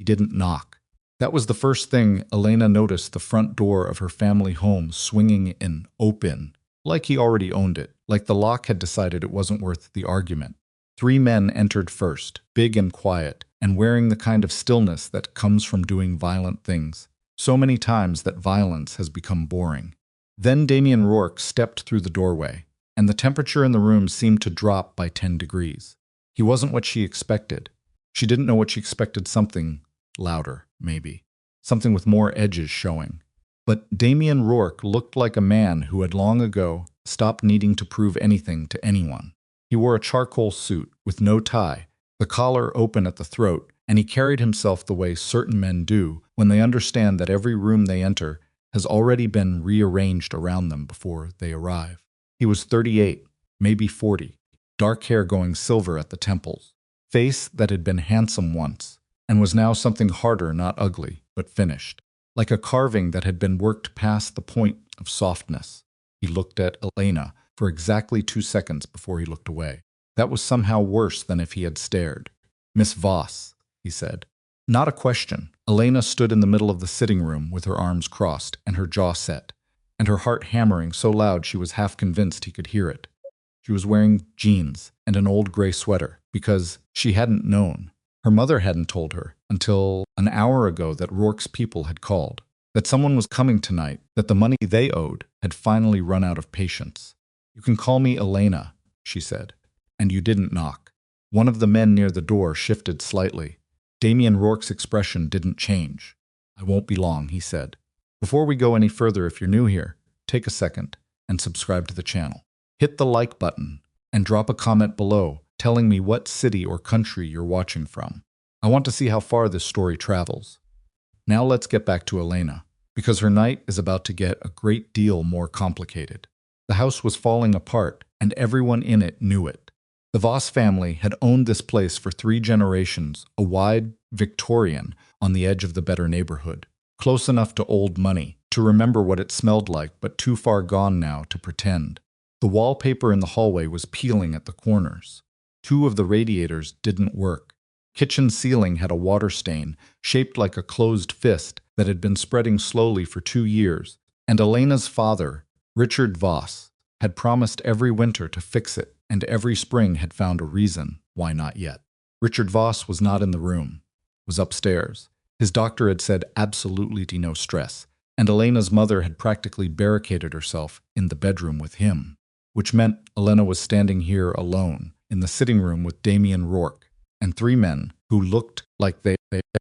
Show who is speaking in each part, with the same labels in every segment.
Speaker 1: He didn't knock. That was the first thing Elena noticed, the front door of her family home swinging in open, like he already owned it, like the lock had decided it wasn't worth the argument. 3 men entered first, big and quiet, and wearing the kind of stillness that comes from doing violent things, so many times that violence has become boring. Then Damian Rourke stepped through the doorway, and the temperature in the room seemed to drop by 10 degrees. He wasn't what she expected. She didn't know what she expected, something louder, maybe. Something with more edges showing. But Damian Rourke looked like a man who had long ago stopped needing to prove anything to anyone. He wore a charcoal suit with no tie, the collar open at the throat, and he carried himself the way certain men do when they understand that every room they enter has already been rearranged around them before they arrive. He was 38, maybe 40, dark hair going silver at the temples, face that had been handsome once, and was now something harder, not ugly, but finished, like a carving that had been worked past the point of softness. He looked at Elena for exactly 2 seconds before he looked away. That was somehow worse than if he had stared. "Miss Voss," he said. Not a question. Elena stood in the middle of the sitting room with her arms crossed and her jaw set, and her heart hammering so loud she was half convinced he could hear it. She was wearing jeans and an old gray sweater because she hadn't known. Her mother hadn't told her until an hour ago that Rourke's people had called, that someone was coming tonight, that the money they owed had finally run out of patience. "You can call me Elena," she said, "and you didn't knock." One of the men near the door shifted slightly. Damian Rourke's expression didn't change. "I won't be long," he said. "Before we go any further, if you're new here, take a second and subscribe to the channel. Hit the like button and drop a comment below telling me what city or country you're watching from. I want to see how far this story travels. Now let's get back to Elena, because her night is about to get a great deal more complicated. The house was falling apart, and everyone in it knew it. The Voss family had owned this place for 3 generations, a wide Victorian on the edge of the better neighborhood, close enough to old money to remember what it smelled like, but too far gone now to pretend. The wallpaper in the hallway was peeling at the corners. 2 of the radiators didn't work. Kitchen ceiling had a water stain shaped like a closed fist that had been spreading slowly for 2 years, and Elena's father, Richard Voss, had promised every winter to fix it, and every spring had found a reason why not yet. Richard Voss was not in the room, was upstairs. His doctor had said absolutely no stress, and Elena's mother had practically barricaded herself in the bedroom with him, which meant Elena was standing here alone in the sitting room with Damian Rourke and 3 men who looked like they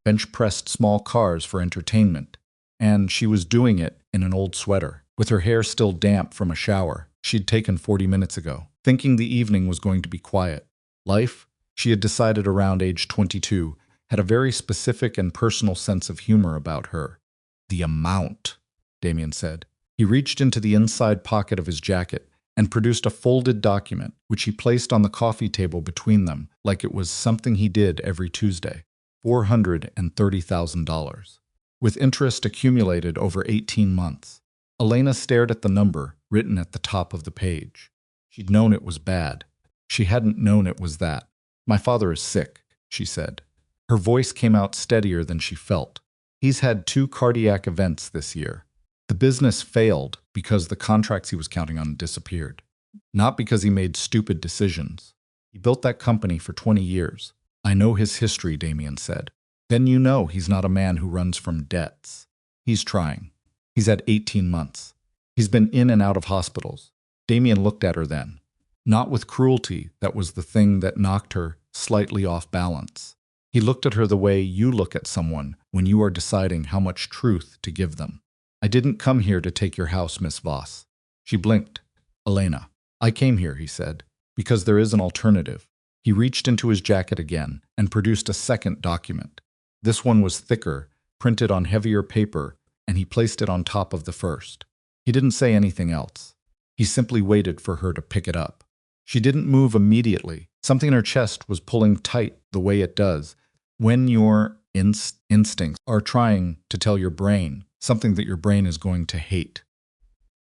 Speaker 1: bench-pressed small cars for entertainment, and she was doing it in an old sweater, with her hair still damp from a shower she'd taken 40 minutes ago, thinking the evening was going to be quiet. Life, she had decided around age 22, had a very specific and personal sense of humor about her. "The amount," Damian said. He reached into the inside pocket of his jacket and produced a folded document, which he placed on the coffee table between them like it was something he did every Tuesday. $430,000. With interest accumulated over 18 months. Elena stared at the number written at the top of the page. She'd known it was bad. She hadn't known it was that. "My father is sick," she said. Her voice came out steadier than she felt. "He's had 2 cardiac events this year. The business failed because the contracts he was counting on disappeared. Not because he made stupid decisions. He built that company for 20 years. I know his history," Damian said. "Then you know he's not a man who runs from debts. He's trying. He's had 18 months. He's been in and out of hospitals." Damian looked at her then. Not with cruelty, that was the thing that knocked her slightly off balance. He looked at her the way you look at someone when you are deciding how much truth to give them. "I didn't come here to take your house, Miss Voss." She blinked. "Elena." "I came here," he said, "because there is an alternative." He reached into his jacket again and produced a second document. This one was thicker, printed on heavier paper, and he placed it on top of the first. He didn't say anything else. He simply waited for her to pick it up. She didn't move immediately. Something in her chest was pulling tight the way it does when your instincts are trying to tell your brain something that your brain is going to hate.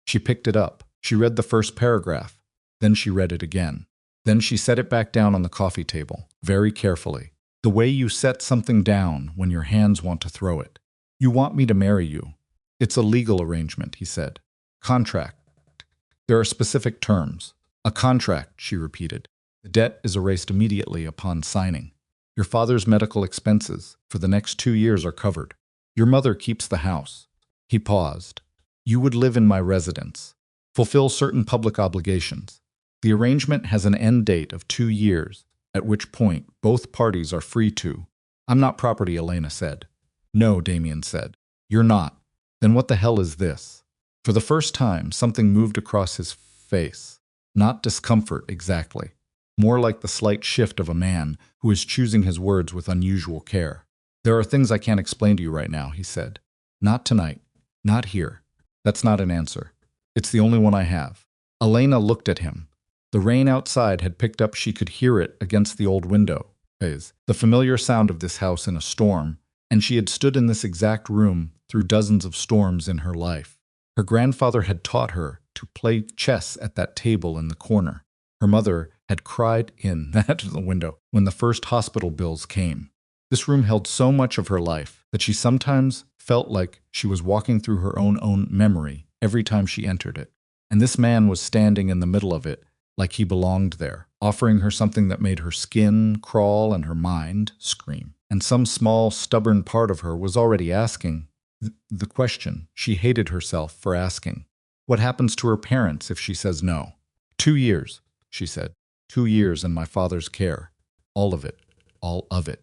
Speaker 1: She picked it up. She read the first paragraph. Then she read it again. Then she set it back down on the coffee table, very carefully. The way you set something down when your hands want to throw it. You want me to marry you. It's a legal arrangement, he said. Contract. There are specific terms. A contract, she repeated. The debt is erased immediately upon signing. Your father's medical expenses for the next 2 years are covered. Your mother keeps the house. He paused. You would live in my residence. Fulfill certain public obligations. The arrangement has an end date of 2 years, at which point both parties are free to. I'm not property, Elena said. No, Damian said. You're not. Then what the hell is this? For the first time, something moved across his face. Not discomfort exactly. More like the slight shift of a man who is choosing his words with unusual care. There are things I can't explain to you right now, he said. Not tonight. Not here. That's not an answer. It's the only one I have. Elena looked at him. The rain outside had picked up. She could hear it against the old window. The familiar sound of this house in a storm, and she had stood in this exact room through dozens of storms in her life. Her grandfather had taught her to play chess at that table in the corner. Her mother had cried in that the window when the first hospital bills came. This room held so much of her life that she sometimes felt like she was walking through her own memory every time she entered it. And this man was standing in the middle of it like he belonged there, offering her something that made her skin crawl and her mind scream. And some small, stubborn part of her was already asking the question she hated herself for asking. What happens to her parents if she says no? 2 years, she said. 2 years in my father's care. All of it. All of it.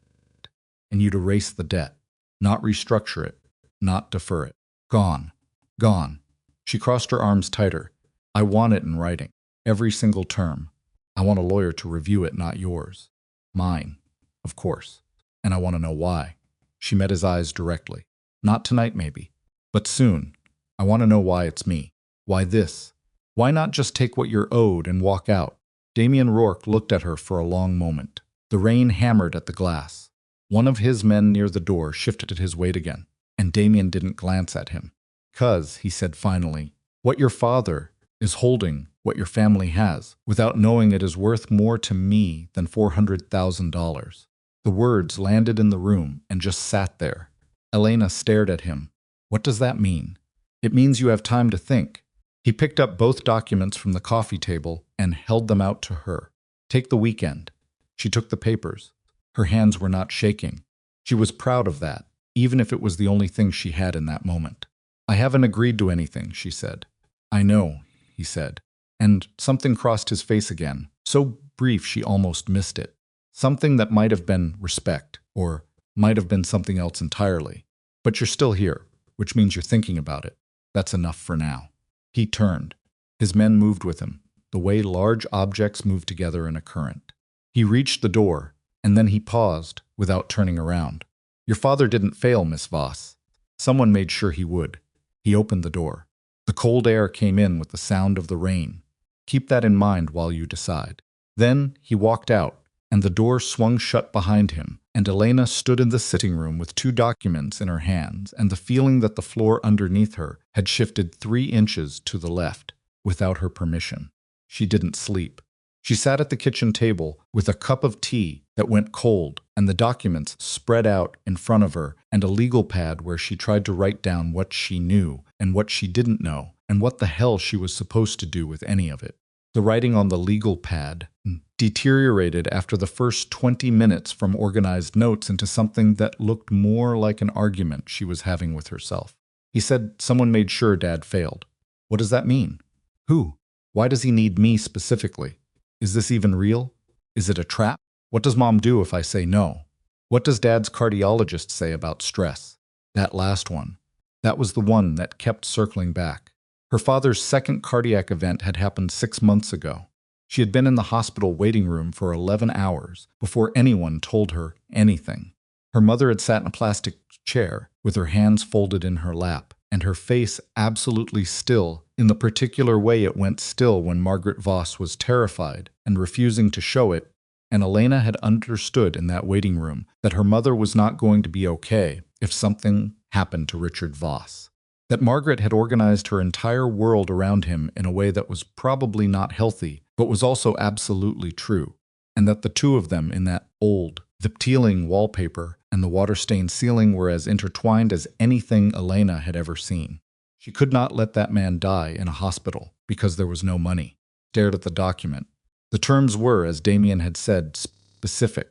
Speaker 1: And you'd erase the debt. Not restructure it. Not defer it. Gone. Gone. She crossed her arms tighter. I want it in writing. Every single term. I want a lawyer to review it, not yours. Mine, of course. And I want to know why. She met his eyes directly. Not tonight, maybe. But soon. I want to know why it's me. Why this? Why not just take what you're owed and walk out? Damian Rourke looked at her for a long moment. The rain hammered at the glass. One of his men near the door shifted his weight again, and Damian didn't glance at him. "'Cause," he said finally, "what your father is holding what your family has, without knowing it is worth more to me than $400,000. The words landed in the room and just sat there. Elena stared at him. What does that mean? It means you have time to think. He picked up both documents from the coffee table and held them out to her. Take the weekend. She took the papers. Her hands were not shaking. She was proud of that, even if it was the only thing she had in that moment. I haven't agreed to anything, she said. I know, he said. And something crossed his face again, so brief she almost missed it. Something that might have been respect, or might have been something else entirely. But you're still here, which means you're thinking about it. That's enough for now. He turned. His men moved with him, the way large objects move together in a current. He reached the door, and then he paused without turning around. Your father didn't fail, Miss Voss. Someone made sure he would. He opened the door. The cold air came in with the sound of the rain. Keep that in mind while you decide. Then he walked out, and the door swung shut behind him, and Elena stood in the sitting room with 2 documents in her hands and the feeling that the floor underneath her had shifted 3 inches to the left without her permission. She didn't sleep. She sat at the kitchen table with a cup of tea that went cold and the documents spread out in front of her and a legal pad where she tried to write down what she knew and what she didn't know and what the hell she was supposed to do with any of it. The writing on the legal pad deteriorated after the first 20 minutes from organized notes into something that looked more like an argument she was having with herself. He said someone made sure Dad failed. What does that mean? Who? Why does he need me specifically? Is this even real? Is it a trap? What does Mom do if I say no? What does Dad's cardiologist say about stress? That last one. That was the one that kept circling back. Her father's second cardiac event had happened 6 months ago. She had been in the hospital waiting room for 11 hours before anyone told her anything. Her mother had sat in a plastic chair with her hands folded in her lap and her face absolutely still in the particular way it went still when Margaret Voss was terrified and refusing to show it, and Elena had understood in that waiting room that her mother was not going to be okay if something happened to Richard Voss. That Margaret had organized her entire world around him in a way that was probably not healthy, but was also absolutely true, and that the two of them in that old, The peeling wallpaper and the water-stained ceiling were as intertwined as anything Elena had ever seen. She could not let that man die in a hospital because there was no money. Stared at the document. The terms were, as Damian had said, specific.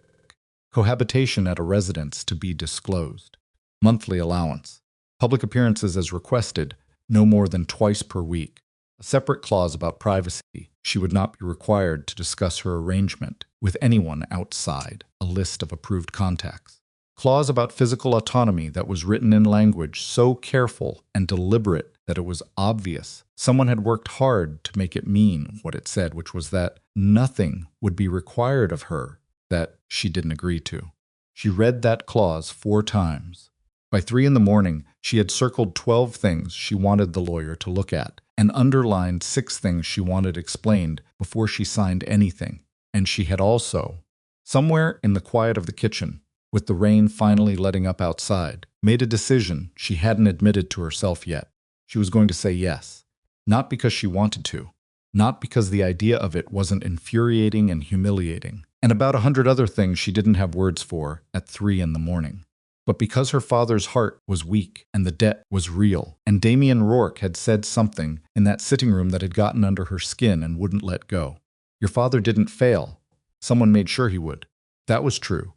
Speaker 1: Cohabitation at a residence to be disclosed. Monthly allowance. Public appearances as requested, no more than twice per week. A separate clause about privacy. She would not be required to discuss her arrangement with anyone outside a list of approved contacts. Clause about physical autonomy that was written in language so careful and deliberate that it was obvious someone had worked hard to make it mean what it said, which was that nothing would be required of her that she didn't agree to. She read that clause 4 times. By 3 in the morning, she had circled 12 things she wanted the lawyer to look at and underlined 6 things she wanted explained before she signed anything. And she had also, somewhere in the quiet of the kitchen, with the rain finally letting up outside, made a decision she hadn't admitted to herself yet. She was going to say yes. Not because she wanted to. Not because the idea of it wasn't infuriating and humiliating, and about 100 other things she didn't have words for at 3 in the morning. But because her father's heart was weak and the debt was real, and Damian Rourke had said something in that sitting room that had gotten under her skin and wouldn't let go. Your father didn't fail. Someone made sure he would. That was true.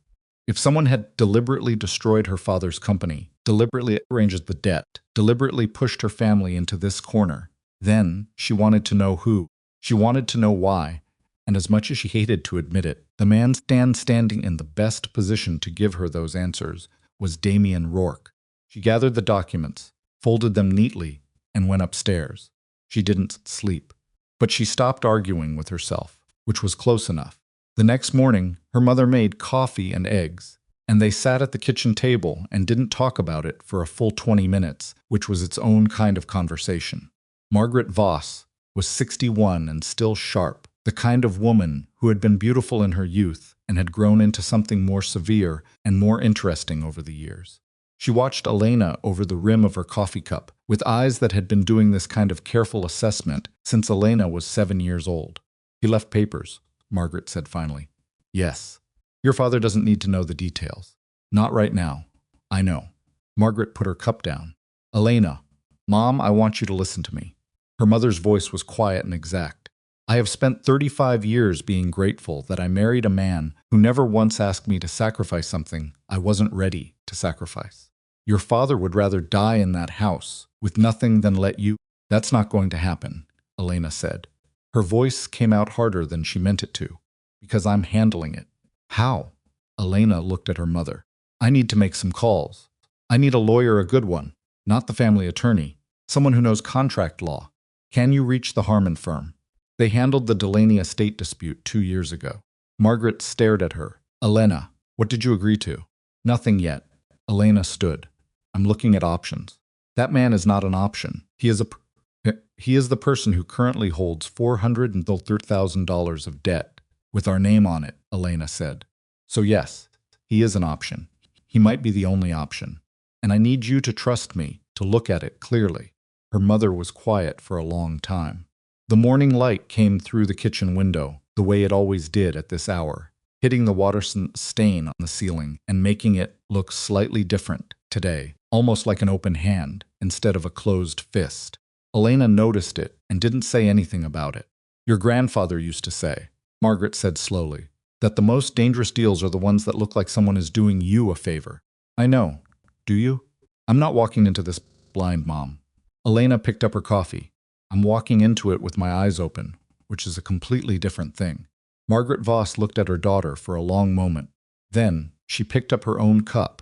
Speaker 1: If someone had deliberately destroyed her father's company, deliberately arranged the debt, deliberately pushed her family into this corner, then she wanted to know who. She wanted to know why. And as much as she hated to admit it, the man standing in the best position to give her those answers was Damian Rourke. She gathered the documents, folded them neatly, and went upstairs. She didn't sleep. But she stopped arguing with herself, which was close enough. The next morning, her mother made coffee and eggs, and they sat at the kitchen table and didn't talk about it for a full 20 minutes, which was its own kind of conversation. Margaret Voss was 61 and still sharp, the kind of woman who had been beautiful in her youth and had grown into something more severe and more interesting over the years. She watched Elena over the rim of her coffee cup, with eyes that had been doing this kind of careful assessment since Elena was 7 years old. He left papers, Margaret said finally. Yes. Your father doesn't need to know the details. Not right now. I know. Margaret put her cup down. Elena, Mom, I want you to listen to me. Her mother's voice was quiet and exact. I have spent 35 years being grateful that I married a man who never once asked me to sacrifice something I wasn't ready to sacrifice. Your father would rather die in that house with nothing than let you. That's not going to happen, Elena said. Her voice came out harder than she meant it to, because I'm handling it. How? Elena looked at her mother. I need to make some calls. I need a lawyer, a good one, not the family attorney, someone who knows contract law. Can you reach the Harmon firm? They handled the Delaney estate dispute 2 years ago. Margaret stared at her. Elena, what did you agree to? Nothing yet. Elena stood. I'm looking at options. That man is not an option. He is the person who currently holds $430,000 of debt with our name on it, Elena said. So yes, he is an option. He might be the only option. And I need you to trust me to look at it clearly. Her mother was quiet for a long time. The morning light came through the kitchen window, the way it always did at this hour, hitting the water stain on the ceiling and making it look slightly different today, almost like an open hand instead of a closed fist. Elena noticed it and didn't say anything about it. Your grandfather used to say, Margaret said slowly, that the most dangerous deals are the ones that look like someone is doing you a favor. I know. Do you? I'm not walking into this blind, Mom. Elena picked up her coffee. I'm walking into it with my eyes open, which is a completely different thing. Margaret Voss looked at her daughter for a long moment. Then she picked up her own cup,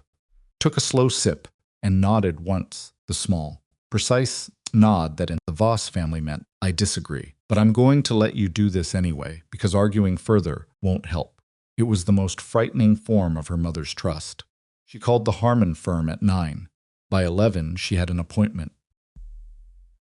Speaker 1: took a slow sip, and nodded once, the small, precise nod that in the Voss family meant, I disagree, but I'm going to let you do this anyway, because arguing further won't help. It was the most frightening form of her mother's trust. She called the Harmon firm at 9. By 11, she had an appointment.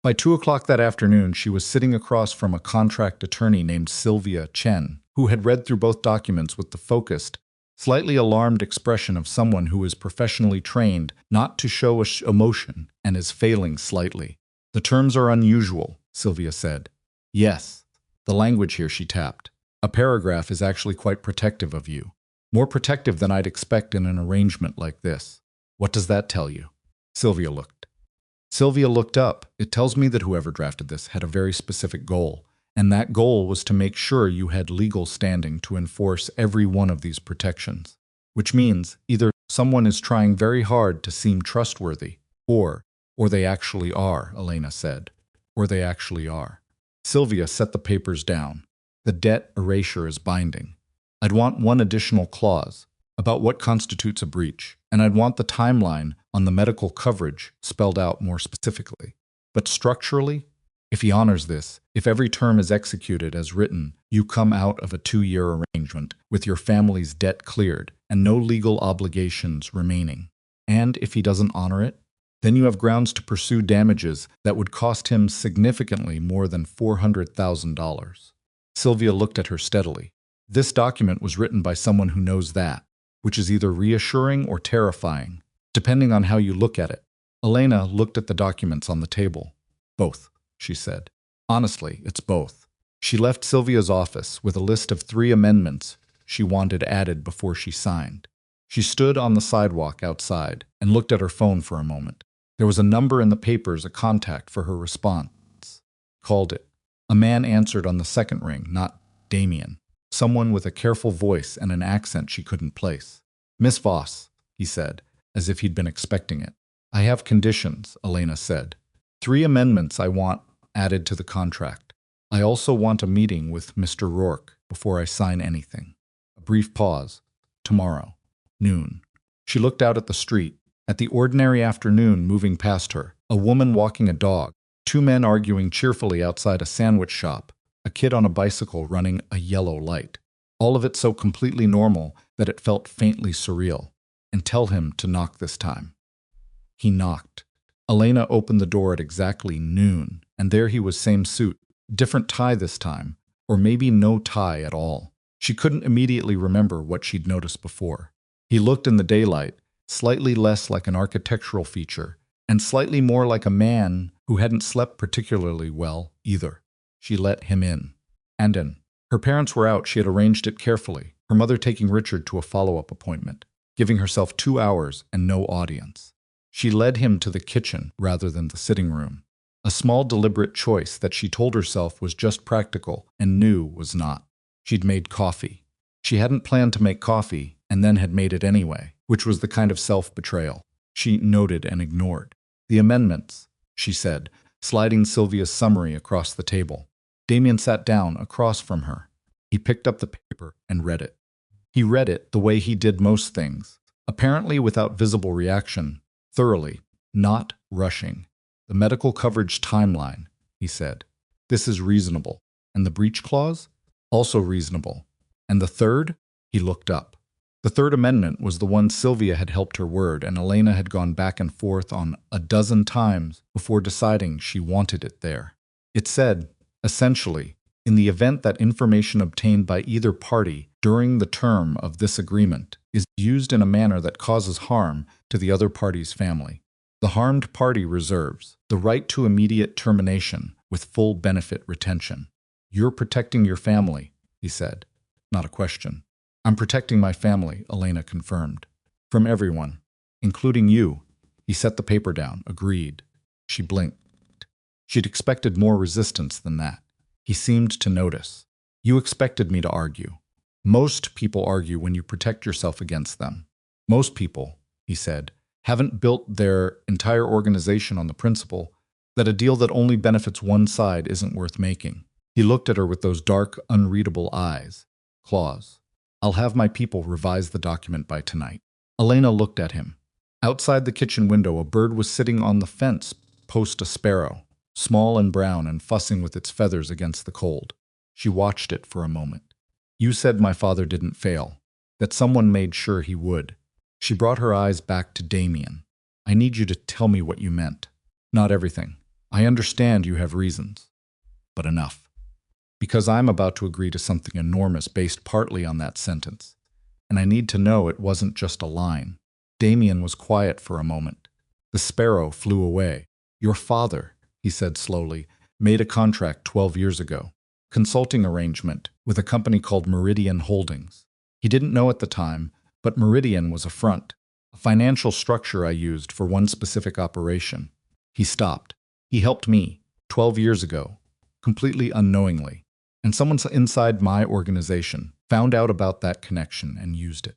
Speaker 1: By 2 o'clock that afternoon, she was sitting across from a contract attorney named Sylvia Chen, who had read through both documents with the focused, slightly alarmed expression of someone who is professionally trained not to show emotion and is failing slightly. The terms are unusual, Sylvia said. Yes. The language here, she tapped. A paragraph is actually quite protective of you. More protective than I'd expect in an arrangement like this. What does that tell you? Sylvia looked up. It tells me that whoever drafted this had a very specific goal, and that goal was to make sure you had legal standing to enforce every one of these protections. Which means either someone is trying very hard to seem trustworthy, or they actually are, Elena said. Or they actually are. Sylvia set the papers down. The debt erasure is binding. I'd want one additional clause about what constitutes a breach, and I'd want the timeline on the medical coverage spelled out more specifically. But structurally, if he honors this, if every term is executed as written, you come out of a 2-year arrangement with your family's debt cleared and no legal obligations remaining. And if he doesn't honor it, then you have grounds to pursue damages that would cost him significantly more than $400,000. Sylvia looked at her steadily. This document was written by someone who knows that, which is either reassuring or terrifying, depending on how you look at it. Elena looked at the documents on the table. Both, she said. Honestly, it's both. She left Sylvia's office with a list of 3 amendments she wanted added before she signed. She stood on the sidewalk outside and looked at her phone for a moment. There was a number in the papers, a contact for her response. Called it. A man answered on the second ring, not Damian. Someone with a careful voice and an accent she couldn't place. Miss Voss, he said, as if he'd been expecting it. I have conditions, Elena said. 3 amendments I want added to the contract. I also want a meeting with Mr. Rourke before I sign anything. A brief pause. Tomorrow. Noon. She looked out at the street. At the ordinary afternoon moving past her, a woman walking a dog, 2 men arguing cheerfully outside a sandwich shop, a kid on a bicycle running a yellow light. All of it so completely normal that it felt faintly surreal. And tell him to knock this time. He knocked. Elena opened the door at exactly noon, and there he was, same suit, different tie this time, or maybe no tie at all. She couldn't immediately remember what she'd noticed before. He looked in the daylight, slightly less like an architectural feature, and slightly more like a man who hadn't slept particularly well either. She let him in. And in. Her parents were out. She had arranged it carefully, her mother taking Richard to a follow-up appointment, giving herself 2 hours and no audience. She led him to the kitchen rather than the sitting room. A small deliberate choice that she told herself was just practical and knew was not. She'd made coffee. She hadn't planned to make coffee and then had made it anyway, which was the kind of self-betrayal she noted and ignored. The amendments, she said, sliding Sylvia's summary across the table. Damian sat down across from her. He picked up the paper and read it. He read it the way he did most things, apparently without visible reaction, thoroughly, not rushing. The medical coverage timeline, he said. This is reasonable. And the breach clause? Also reasonable. And the third? He looked up. The third amendment was the one Sylvia had helped her word, and Elena had gone back and forth on a dozen times before deciding she wanted it there. It said, essentially, in the event that information obtained by either party during the term of this agreement is used in a manner that causes harm to the other party's family, the harmed party reserves the right to immediate termination with full benefit retention. You're protecting your family, he said. Not a question. I'm protecting my family, Elena confirmed. From everyone, including you. He set the paper down, agreed. She blinked. She'd expected more resistance than that. He seemed to notice. You expected me to argue. Most people argue when you protect yourself against them. Most people, he said, haven't built their entire organization on the principle that a deal that only benefits one side isn't worth making. He looked at her with those dark, unreadable eyes. Clause. I'll have my people revise the document by tonight. Elena looked at him. Outside the kitchen window, a bird was sitting on the fence post a sparrow, small and brown and fussing with its feathers against the cold. She watched it for a moment. You said my father didn't fail, that someone made sure he would. She brought her eyes back to Damian. I need you to tell me what you meant. Not everything. I understand you have reasons. But enough. Because I'm about to agree to something enormous based partly on that sentence. And I need to know it wasn't just a line. Damian was quiet for a moment. The sparrow flew away. Your father, he said slowly, made a contract 12 years ago. Consulting arrangement with a company called Meridian Holdings. He didn't know at the time, but Meridian was a front, a financial structure I used for one specific operation. He stopped. He helped me, 12 years ago, completely unknowingly, and someone inside my organization found out about that connection and used it.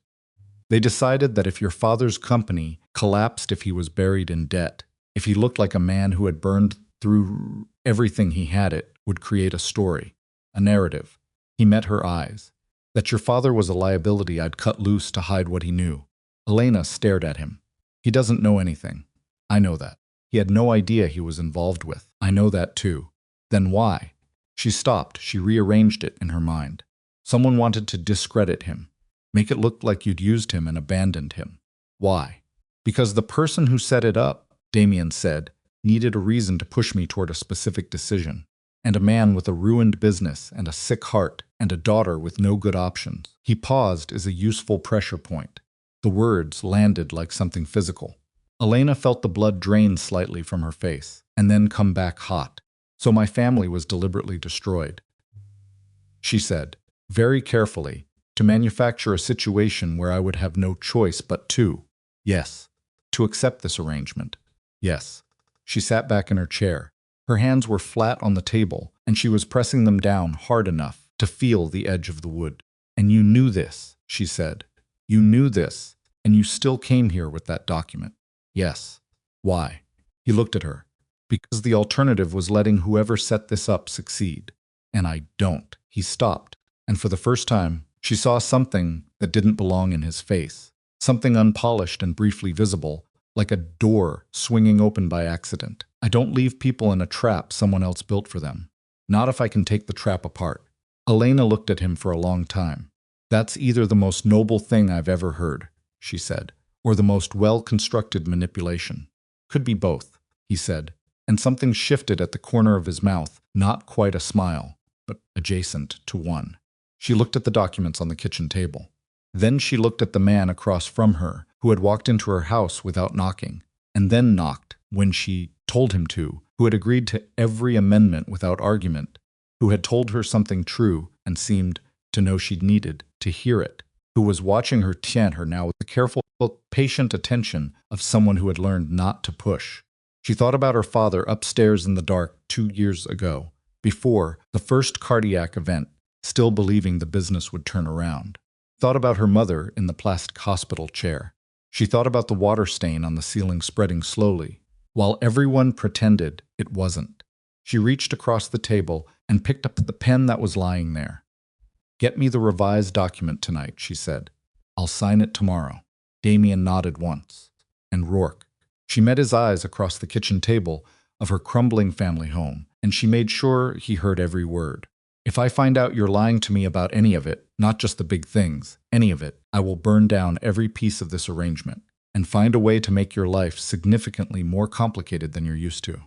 Speaker 1: They decided that if your father's company collapsed, if he was buried in debt, if he looked like a man who had burned through everything he had, it would create a story, a narrative. He met her eyes. That your father was a liability I'd cut loose to hide what he knew. Elena stared at him. He doesn't know anything. I know that. He had no idea he was involved with. I know that too. Then why? She stopped. She rearranged it in her mind. Someone wanted to discredit him. Make it look like you'd used him and abandoned him. Why? Because the person who set it up, Damian said, needed a reason to push me toward a specific decision. And a man with a ruined business and a sick heart and a daughter with no good options. He paused as a useful pressure point. The words landed like something physical. Elena felt the blood drain slightly from her face and then come back hot. So my family was deliberately destroyed, she said, very carefully, to manufacture a situation where I would have no choice but to, yes, to accept this arrangement. Yes. She sat back in her chair. Her hands were flat on the table, and she was pressing them down hard enough to feel the edge of the wood. And you knew this, she said. You knew this, and you still came here with that document. Yes. Why? He looked at her. Because the alternative was letting whoever set this up succeed. And I don't. He stopped, and for the first time, she saw something that didn't belong in his face. Something unpolished and briefly visible, like a door swinging open by accident. I don't leave people in a trap someone else built for them. Not if I can take the trap apart. Elena looked at him for a long time. That's either the most noble thing I've ever heard, she said, or the most well-constructed manipulation. Could be both, he said, and something shifted at the corner of his mouth, not quite a smile, but adjacent to one. She looked at the documents on the kitchen table. Then she looked at the man across from her, who had walked into her house without knocking, and then knocked when she told him to, who had agreed to every amendment without argument, who had told her something true and seemed to know she needed to hear it, who was watching her now with the careful, patient attention of someone who had learned not to push. She thought about her father upstairs in the dark 2 years ago, before the first cardiac event, still believing the business would turn around. Thought about her mother in the plastic hospital chair. She thought about the water stain on the ceiling spreading slowly, while everyone pretended it wasn't. She reached across the table and picked up the pen that was lying there. Get me the revised document tonight, she said. I'll sign it tomorrow. Damian nodded once. And Rourke. She met his eyes across the kitchen table of her crumbling family home, and she made sure he heard every word. If I find out you're lying to me about any of it, not just the big things, any of it, I will burn down every piece of this arrangement and find a way to make your life significantly more complicated than you're used to.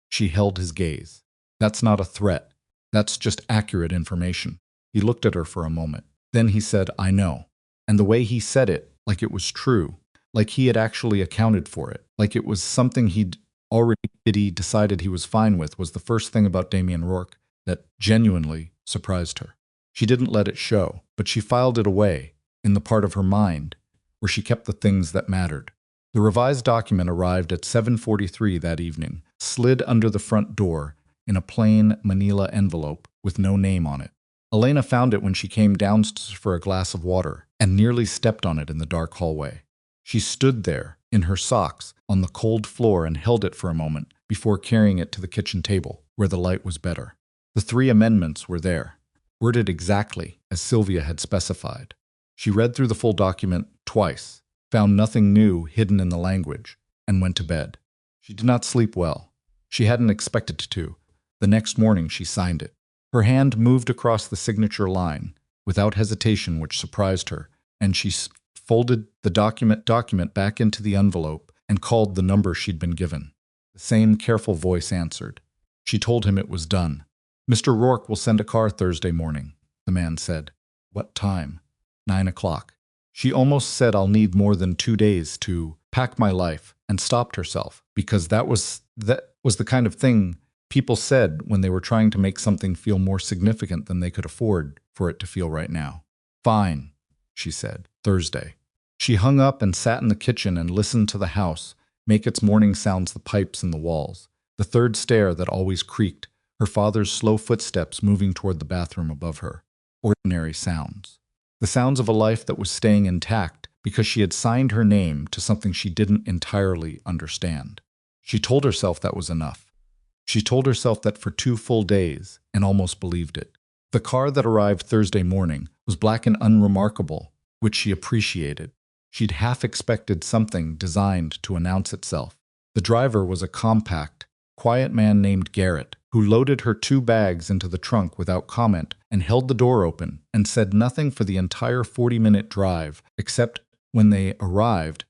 Speaker 1: She held his gaze. That's not a threat. That's just accurate information. He looked at her for a moment. Then he said, I know. And the way he said it, like it was true, like he had actually accounted for it, like it was something he'd already decided he was fine with, was the first thing about Damian Rourke that genuinely surprised her. She didn't let it show, but she filed it away in the part of her mind where she kept the things that mattered. The revised document arrived at 7:43 that evening, slid under the front door in a plain manila envelope with no name on it. Elena found it when she came downstairs for a glass of water and nearly stepped on it in the dark hallway. She stood there in her socks on the cold floor and held it for a moment before carrying it to the kitchen table where the light was better. The 3 amendments were there, worded exactly as Sylvia had specified. She read through the full document twice, found nothing new hidden in the language, and went to bed. She did not sleep well. She hadn't expected to. The next morning she signed it. Her hand moved across the signature line, without hesitation, which surprised her, and she folded the document back into the envelope and called the number she'd been given. The same careful voice answered. She told him it was done. Mr. Rourke will send a car Thursday morning, the man said. What time? 9 o'clock. She almost said I'll need more than 2 days to pack my life, and stopped herself, because that was the kind of thing people said when they were trying to make something feel more significant than they could afford for it to feel right now. Fine, she said. Thursday. She hung up and sat in the kitchen and listened to the house make its morning sounds, the pipes in the walls, the third stair that always creaked, her father's slow footsteps moving toward the bathroom above her. Ordinary sounds. The sounds of a life that was staying intact because she had signed her name to something she didn't entirely understand. She told herself that was enough. She told herself that for 2 full days and almost believed it. The car that arrived Thursday morning was black and unremarkable, which she appreciated. She'd half expected something designed to announce itself. The driver was a compact, quiet man named Garrett, who loaded her 2 bags into the trunk without comment and held the door open and said nothing for the entire 40-minute drive, except when they arrived.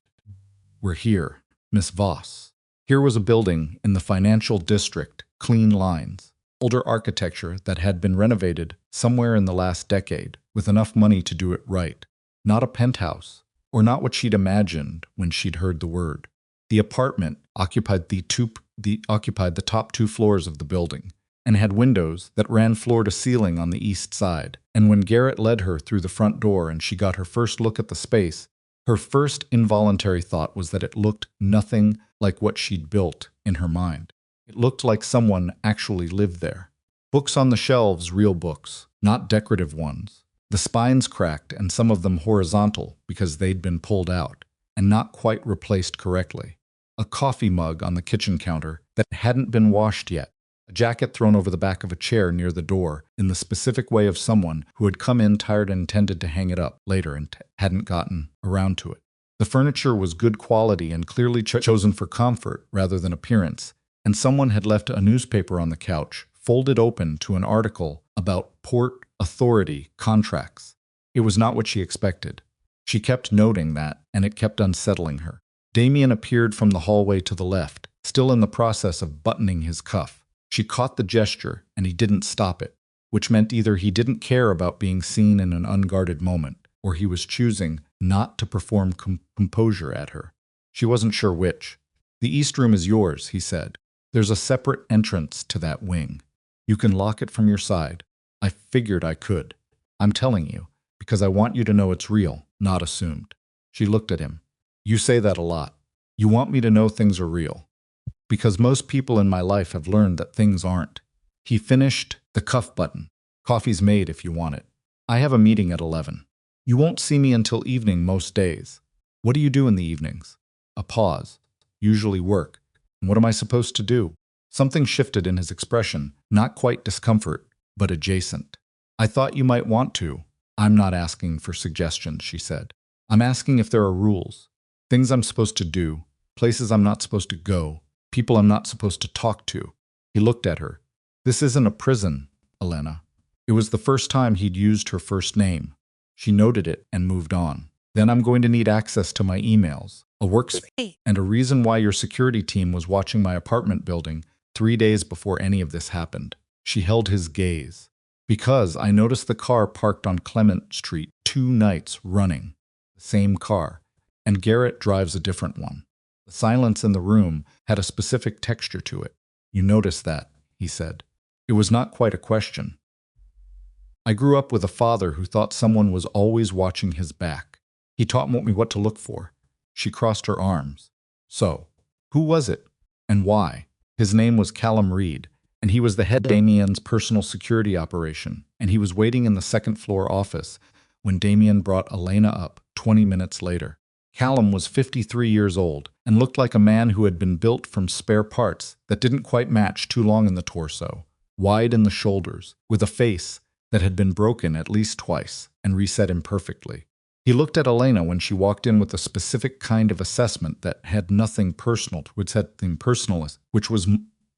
Speaker 1: "We're here, Miss Voss." Here was a building in the financial district, clean lines, older architecture that had been renovated somewhere in the last decade, with enough money to do it right. Not a penthouse, or not what she'd imagined when she'd heard the word. The apartment occupied the top 2 floors of the building, and had windows that ran floor to ceiling on the east side. And when Garrett led her through the front door and she got her first look at the space, her first involuntary thought was that it looked nothing like what she'd built in her mind. It looked like someone actually lived there. Books on the shelves, real books, not decorative ones. The spines cracked and some of them horizontal because they'd been pulled out and not quite replaced correctly. A coffee mug on the kitchen counter that hadn't been washed yet. A jacket thrown over the back of a chair near the door in the specific way of someone who had come in tired and intended to hang it up later and hadn't gotten around to it. The furniture was good quality and clearly chosen for comfort rather than appearance, and someone had left a newspaper on the couch, folded open to an article about Port Authority contracts. It was not what she expected. She kept noting that, and it kept unsettling her. Damian appeared from the hallway to the left, still in the process of buttoning his cuff. She caught the gesture, and he didn't stop it, which meant either he didn't care about being seen in an unguarded moment, or he was choosing not to perform composure at her. She wasn't sure which. "The East Room is yours," he said. "There's a separate entrance to that wing. You can lock it from your side. I figured I could. I'm telling you, because I want you to know it's real, not assumed." She looked at him. "You say that a lot. You want me to know things are real. Because most people in my life have learned that things aren't." He finished the cuff button. "Coffee's made if you want it. I have a meeting at 11. You won't see me until evening most days. What do you do in the evenings?" A pause. "Usually work. And what am I supposed to do?" Something shifted in his expression, not quite discomfort, but adjacent. "I thought you might want to." "I'm not asking for suggestions," she said. "I'm asking if there are rules. Things I'm supposed to do, places I'm not supposed to go, people I'm not supposed to talk to." He looked at her. "This isn't a prison, Elena." It was the first time he'd used her first name. She noted it and moved on. "Then I'm going to need access to my emails, a workspace, and a reason why your security team was watching my apartment building 3 days before any of this happened." She held his gaze. "Because I noticed the car parked on Clement Street 2 nights running. The same car. And Garrett drives a different one." The silence in the room had a specific texture to it. "You noticed that," he said. It was not quite a question. "I grew up with a father who thought someone was always watching his back. He taught me what to look for." She crossed her arms. "So, who was it? And why?" His name was Callum Reed, and he was the head of Damian's personal security operation, and he was waiting in the second-floor office when Damian brought Elena up 20 minutes later. Callum was 53 years old and looked like a man who had been built from spare parts that didn't quite match too long in the torso, wide in the shoulders, with a face that had been broken at least twice and reset imperfectly. He looked at Elena when she walked in with a specific kind of assessment that had nothing personal, which was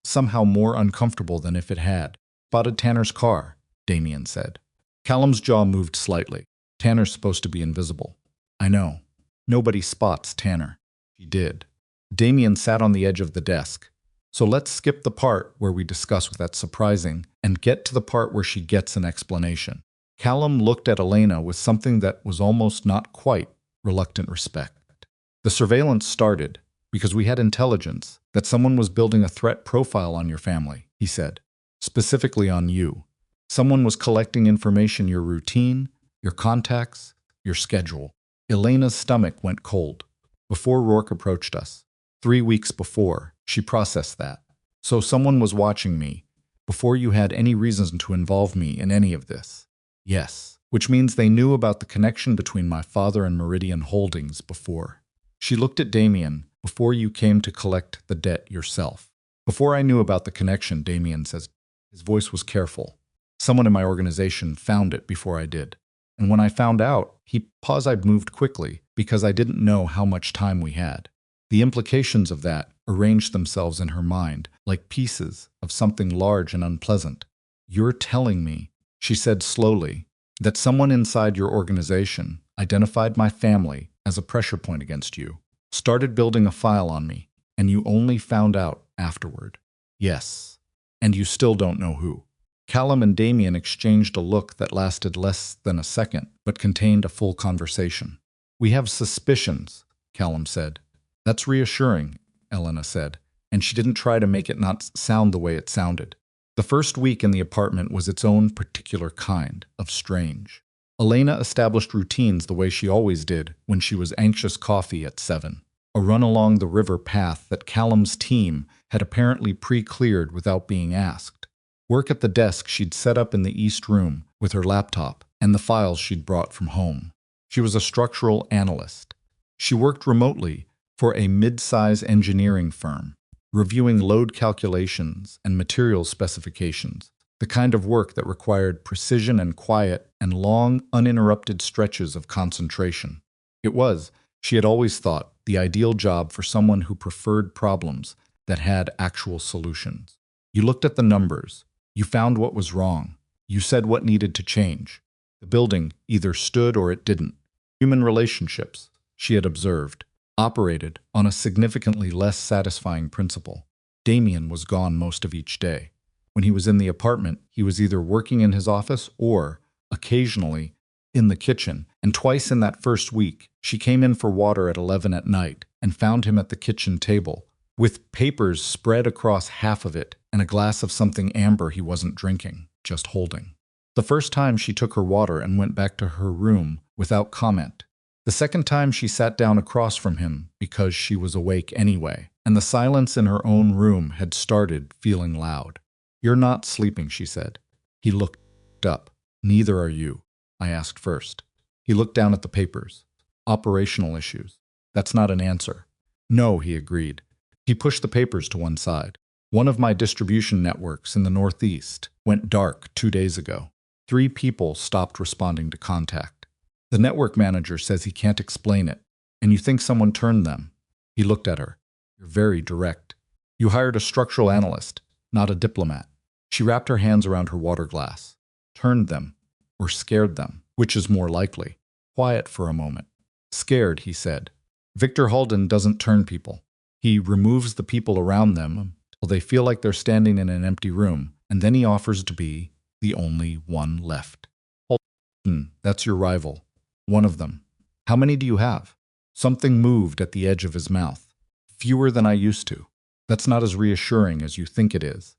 Speaker 1: somehow more uncomfortable than if it had. "Spotted Tanner's car," Damian said. Callum's jaw moved slightly. "Tanner's supposed to be invisible." "I know. Nobody spots Tanner." She did. Damian sat on the edge of the desk. "So let's skip the part where we discuss that's surprising and get to the part where she gets an explanation." Callum looked at Elena with something that was almost not quite reluctant respect. "The surveillance started because we had intelligence that someone was building a threat profile on your family," he said. "Specifically on you. Someone was collecting information, your routine, your contacts, Your schedule. Elena's stomach went cold. Before Rourke approached us. 3 weeks before, she processed that. So someone was watching me, before you had any reason to involve me in any of this. Yes, which means they knew about the connection between my father and Meridian Holdings before. She looked at Damian, before you came to collect the debt yourself. Before I knew about the connection, Damian says. His voice was careful. Someone in my organization found it before I did. And when I found out, he paused. I moved quickly because I didn't know how much time we had. The implications of that arranged themselves in her mind like pieces of something large and unpleasant. You're telling me, she said slowly, that someone inside your organization identified my family as a pressure point against you, started building a file on me, and you only found out afterward. Yes, and you still don't know who. Callum and Damian exchanged a look that lasted less than a second, but contained a full conversation. We have suspicions, Callum said. That's reassuring, Elena said, and she didn't try to make it not sound the way it sounded. The first week in the apartment was its own particular kind of strange. Elena established routines the way she always did when she was anxious coffee at 7. A run along the river path that Callum's team had apparently pre-cleared without being asked. Work at the desk she'd set up in the East Room with her laptop and the files she'd brought from home. She was a structural analyst. She worked remotely for a mid-size engineering firm, reviewing load calculations and material specifications, the kind of work that required precision and quiet and long, uninterrupted stretches of concentration. It was, she had always thought, the ideal job for someone who preferred problems that had actual solutions. You looked at the numbers. You found what was wrong. You said what needed to change. The building either stood or it didn't. Human relationships, she had observed, operated on a significantly less satisfying principle. Damian was gone most of each day. When he was in the apartment, he was either working in his office or, occasionally, in the kitchen, and twice in that first week, she came in for water at 11 at night and found him at the kitchen table, with papers spread across half of it and a glass of something amber he wasn't drinking, just holding. The first time she took her water and went back to her room without comment. The second time she sat down across from him because she was awake anyway, and the silence in her own room had started feeling loud. You're not sleeping, she said. He looked up. Neither are you, I asked first. He looked down at the papers. Operational issues. That's not an answer. No, he agreed. He pushed the papers to one side. One of my distribution networks in the Northeast went dark 2 days ago. 3 people stopped responding to contact. The network manager says he can't explain it, and you think someone turned them. He looked at her. You're very direct. You hired a structural analyst, not a diplomat. She wrapped her hands around her water glass. Turned them, or scared them, which is more likely. Quiet for a moment. Scared, he said. Victor Halden doesn't turn people. He removes the people around them till they feel like they're standing in an empty room, and then he offers to be the only one left. Halden, that's your rival. One of them. How many do you have? Something moved at the edge of his mouth. Fewer than I used to. That's not as reassuring as you think it is.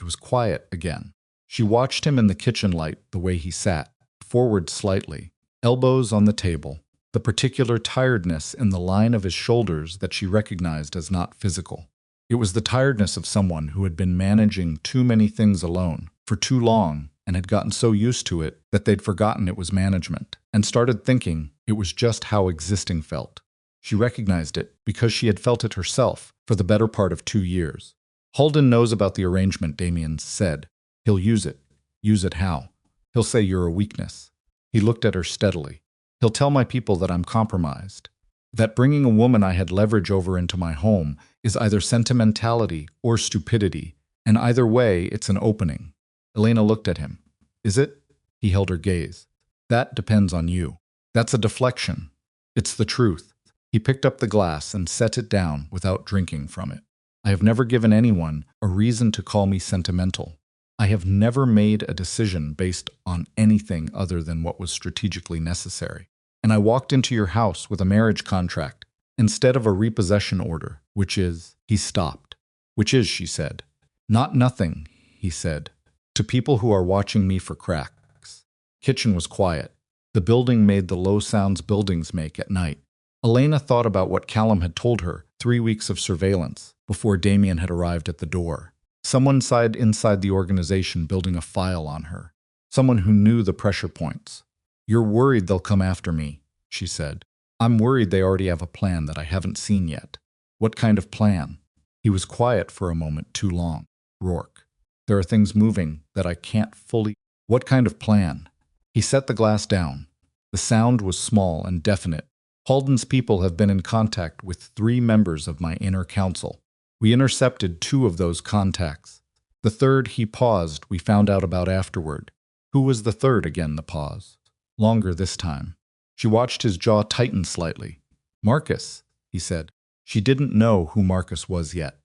Speaker 1: It was quiet again. She watched him in the kitchen light the way he sat, forward slightly, elbows on the table, the particular tiredness in the line of his shoulders that she recognized as not physical. It was the tiredness of someone who had been managing too many things alone for too long and had gotten so used to it that they'd forgotten it was management and started thinking it was just how existing felt. She recognized it because she had felt it herself for the better part of 2 years. Halden knows about the arrangement, Damian said. He'll use it. Use it how? He'll say you're a weakness. He looked at her steadily. He'll tell my people that I'm compromised, that bringing a woman I had leverage over into my home is either sentimentality or stupidity, and either way, it's an opening. Elena looked at him. Is it? He held her gaze. That depends on you. That's a deflection. It's the truth. He picked up the glass and set it down without drinking from it. I have never given anyone a reason to call me sentimental. I have never made a decision based on anything other than what was strategically necessary. And I walked into your house with a marriage contract instead of a repossession order, which is, he stopped. Which is, she said. Not nothing, he said, to people who are watching me for cracks. Kitchen was quiet. The building made the low sounds buildings make at night. Elena thought about what Callum had told her, 3 weeks of surveillance, before Damian had arrived at the door. Someone inside the organization building a file on her. Someone who knew the pressure points. "You're worried they'll come after me," she said. "I'm worried they already have a plan that I haven't seen yet." "What kind of plan?" He was quiet for a moment too long. "Rourke, there are things moving that I can't fully—" "What kind of plan?" He set the glass down. The sound was small and definite. "Halden's people have been in contact with 3 members of my inner council. We intercepted 2 of those contacts. The third," he paused, "we found out about afterward." "Who was the third?" Again the pause. Longer this time. She watched his jaw tighten slightly. "Marcus," he said. She didn't know who Marcus was yet.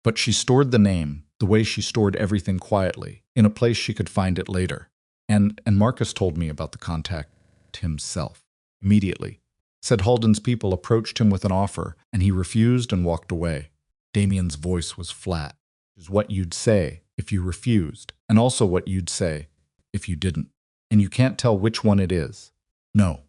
Speaker 1: But she stored the name, the way she stored everything quietly, in a place she could find it later. And Marcus told me about the contact himself. Immediately. Said Halden's people approached him with an offer, and he refused and walked away. Damian's voice was flat. "It is what you'd say if you refused, and also what you'd say if you didn't. And you can't tell which one it is." "No."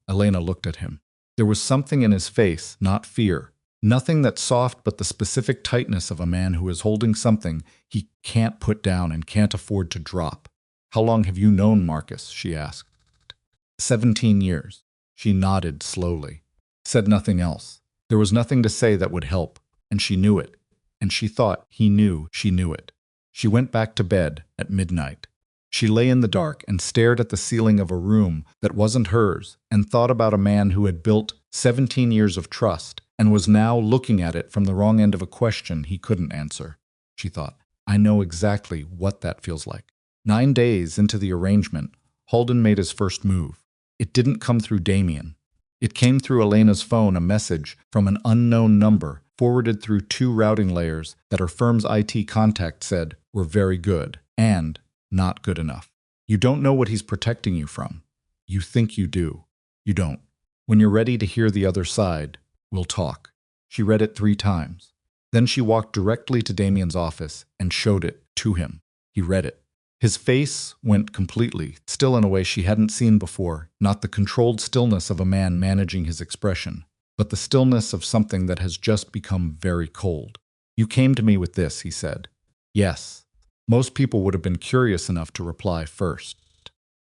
Speaker 1: Elena looked at him. There was something in his face, not fear. Nothing that's soft, but the specific tightness of a man who is holding something he can't put down and can't afford to drop. "How long have you known Marcus?" she asked. 17 years. She nodded slowly. Said nothing else. There was nothing to say that would help, and she knew it. And she thought he knew she knew it. She went back to bed at midnight. She lay in the dark and stared at the ceiling of a room that wasn't hers and thought about a man who had built 17 years of trust and was now looking at it from the wrong end of a question he couldn't answer. She thought, "I know exactly what that feels like." 9 days into the arrangement, Halden made his first move. It didn't come through Damian. It came through Elena's phone, a message from an unknown number forwarded through 2 routing layers that her firm's IT contact said were very good and not good enough. "You don't know what he's protecting you from. You think you do. You don't. When you're ready to hear the other side, we'll talk." She read it 3 times. Then she walked directly to Damian's office and showed it to him. He read it. His face went completely, still in a way she hadn't seen before, not the controlled stillness of a man managing his expression, but the stillness of something that has just become very cold. "You came to me with this," he said. "Yes." Most people would have been curious enough to reply first.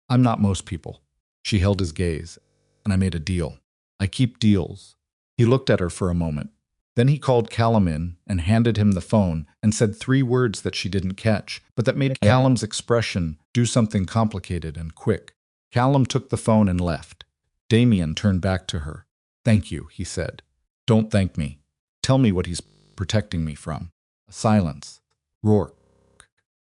Speaker 1: "I'm not most people." She held his gaze. "And I made a deal. I keep deals." He looked at her for a moment. Then he called Callum in and handed him the phone and said 3 words that she didn't catch, but that made Callum's expression do something complicated and quick. Callum took the phone and left. Damian turned back to her. "Thank you," he said. "Don't thank me. Tell me what he's protecting me from." A silence. "Rourke.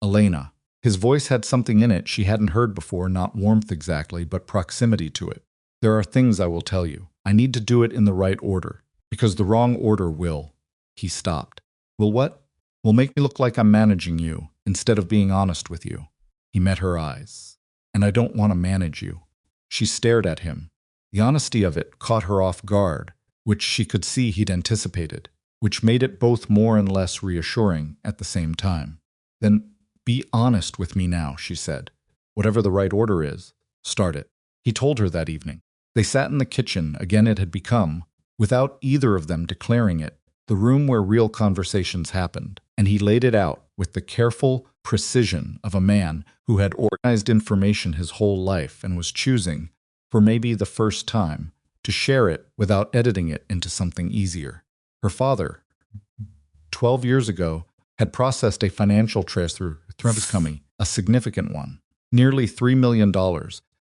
Speaker 1: Elena." His voice had something in it she hadn't heard before, not warmth exactly, but proximity to it. "There are things I will tell you. I need to do it in the right order. Because the wrong order will—" He stopped. "Will what?" "Will make me look like I'm managing you, instead of being honest with you." He met her eyes. "And I don't want to manage you." She stared at him. The honesty of it caught her off guard, which she could see he'd anticipated, which made it both more and less reassuring at the same time. "Then be honest with me now," she said. "Whatever the right order is, start it." He told her that evening. They sat in the kitchen, again it had become, without either of them declaring it, the room where real conversations happened, and he laid it out with the careful precision of a man who had organized information his whole life and was choosing, for maybe the first time, to share it without editing it into something easier. Her father, 12 years ago, had processed a financial transfer through his company, a significant one, nearly $3 million,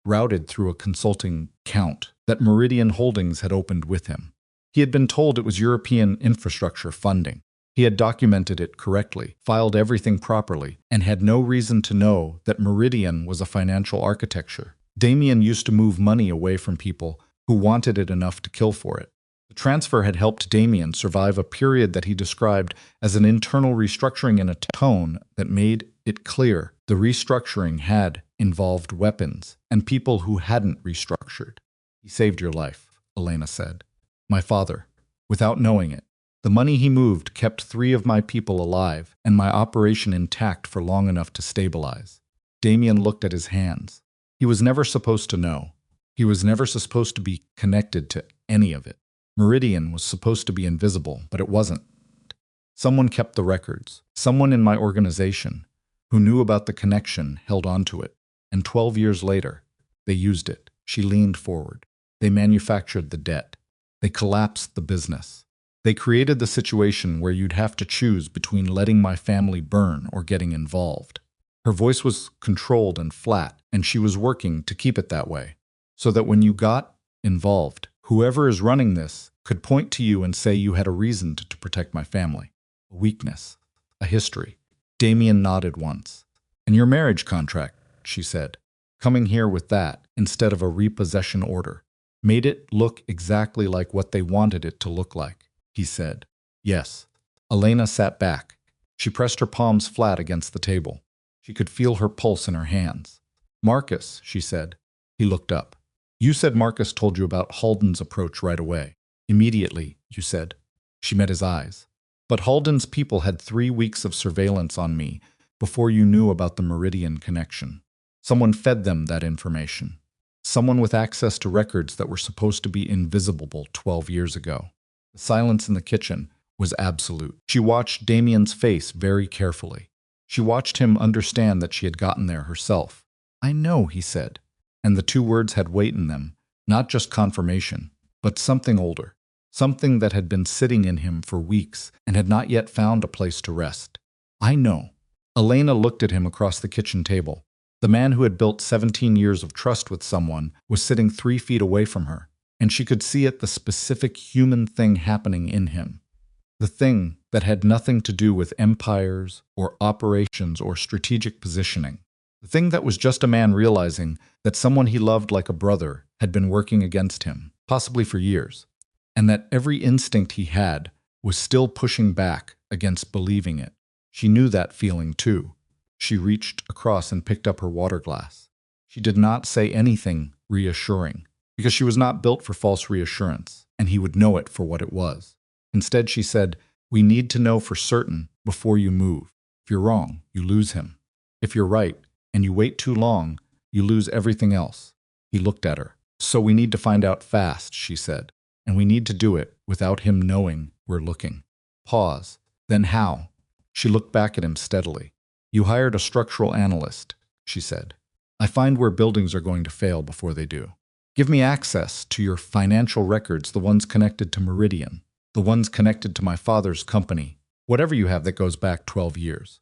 Speaker 1: routed through a consulting account that Meridian Holdings had opened with him. He had been told it was European infrastructure funding. He had documented it correctly, filed everything properly, and had no reason to know that Meridian was a financial architecture. Damian used to move money away from people who wanted it enough to kill for it. The transfer had helped Damian survive a period that he described as an internal restructuring in a tone that made it clear the restructuring had involved weapons and people who hadn't restructured. "He saved your life," Elena said. "My father, without knowing it. The money he moved kept 3 of my people alive and my operation intact for long enough to stabilize." Damian looked at his hands. He was never supposed to know. He was never supposed to be connected to any of it. Meridian was supposed to be invisible, but it wasn't. Someone kept the records. Someone in my organization who knew about the connection held on to it. And 12 years later, they used it. She leaned forward. They manufactured the debt. They collapsed the business. They created the situation where you'd have to choose between letting my family burn or getting involved. Her voice was controlled and flat, and she was working to keep it that way, so that when you got involved, whoever is running this could point to you and say you had a reason to protect my family. A weakness. A history. Damian nodded once. And your marriage contract, she said, coming here with that instead of a repossession order, made it look exactly like what they wanted it to look like, he said. Yes. Elena sat back. She pressed her palms flat against the table. She could feel her pulse in her hands. Marcus, she said. He looked up. You said Marcus told you about Halden's approach right away. Immediately, you said. She met his eyes. But Halden's people had 3 weeks of surveillance on me before you knew about the Meridian connection. Someone fed them that information. Someone with access to records that were supposed to be invisible 12 years ago. The silence in the kitchen was absolute. She watched Damian's face very carefully. She watched him understand that she had gotten there herself. I know, he said. And the 2 words had weight in them, not just confirmation, but something older. Something that had been sitting in him for weeks and had not yet found a place to rest. I know. Elena looked at him across the kitchen table. The man who had built 17 years of trust with someone was sitting 3 feet away from her, and she could see it, the specific human thing happening in him. The thing that had nothing to do with empires or operations or strategic positioning. The thing that was just a man realizing that someone he loved like a brother had been working against him, possibly for years, and that every instinct he had was still pushing back against believing it. She knew that feeling too. She reached across and picked up her water glass. She did not say anything reassuring, because she was not built for false reassurance, and he would know it for what it was. Instead, she said, we need to know for certain before you move. If you're wrong, you lose him. If you're right, and you wait too long, you lose everything else. He looked at her. So we need to find out fast, she said, and we need to do it without him knowing we're looking. Pause. Then how? She looked back at him steadily. You hired a structural analyst, she said. I find where buildings are going to fail before they do. Give me access to your financial records, the ones connected to Meridian, the ones connected to my father's company, whatever you have that goes back 12 years.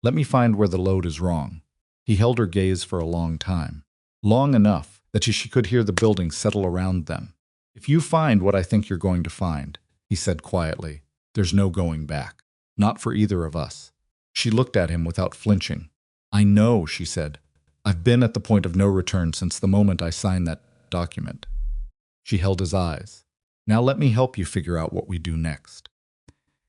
Speaker 1: Let me find where the load is wrong. He held her gaze for a long time, long enough that she could hear the building settle around them. If you find what I think you're going to find, he said quietly, there's no going back. Not for either of us. She looked at him without flinching. I know, she said. I've been at the point of no return since the moment I signed that document. She held his eyes. Now let me help you figure out what we do next.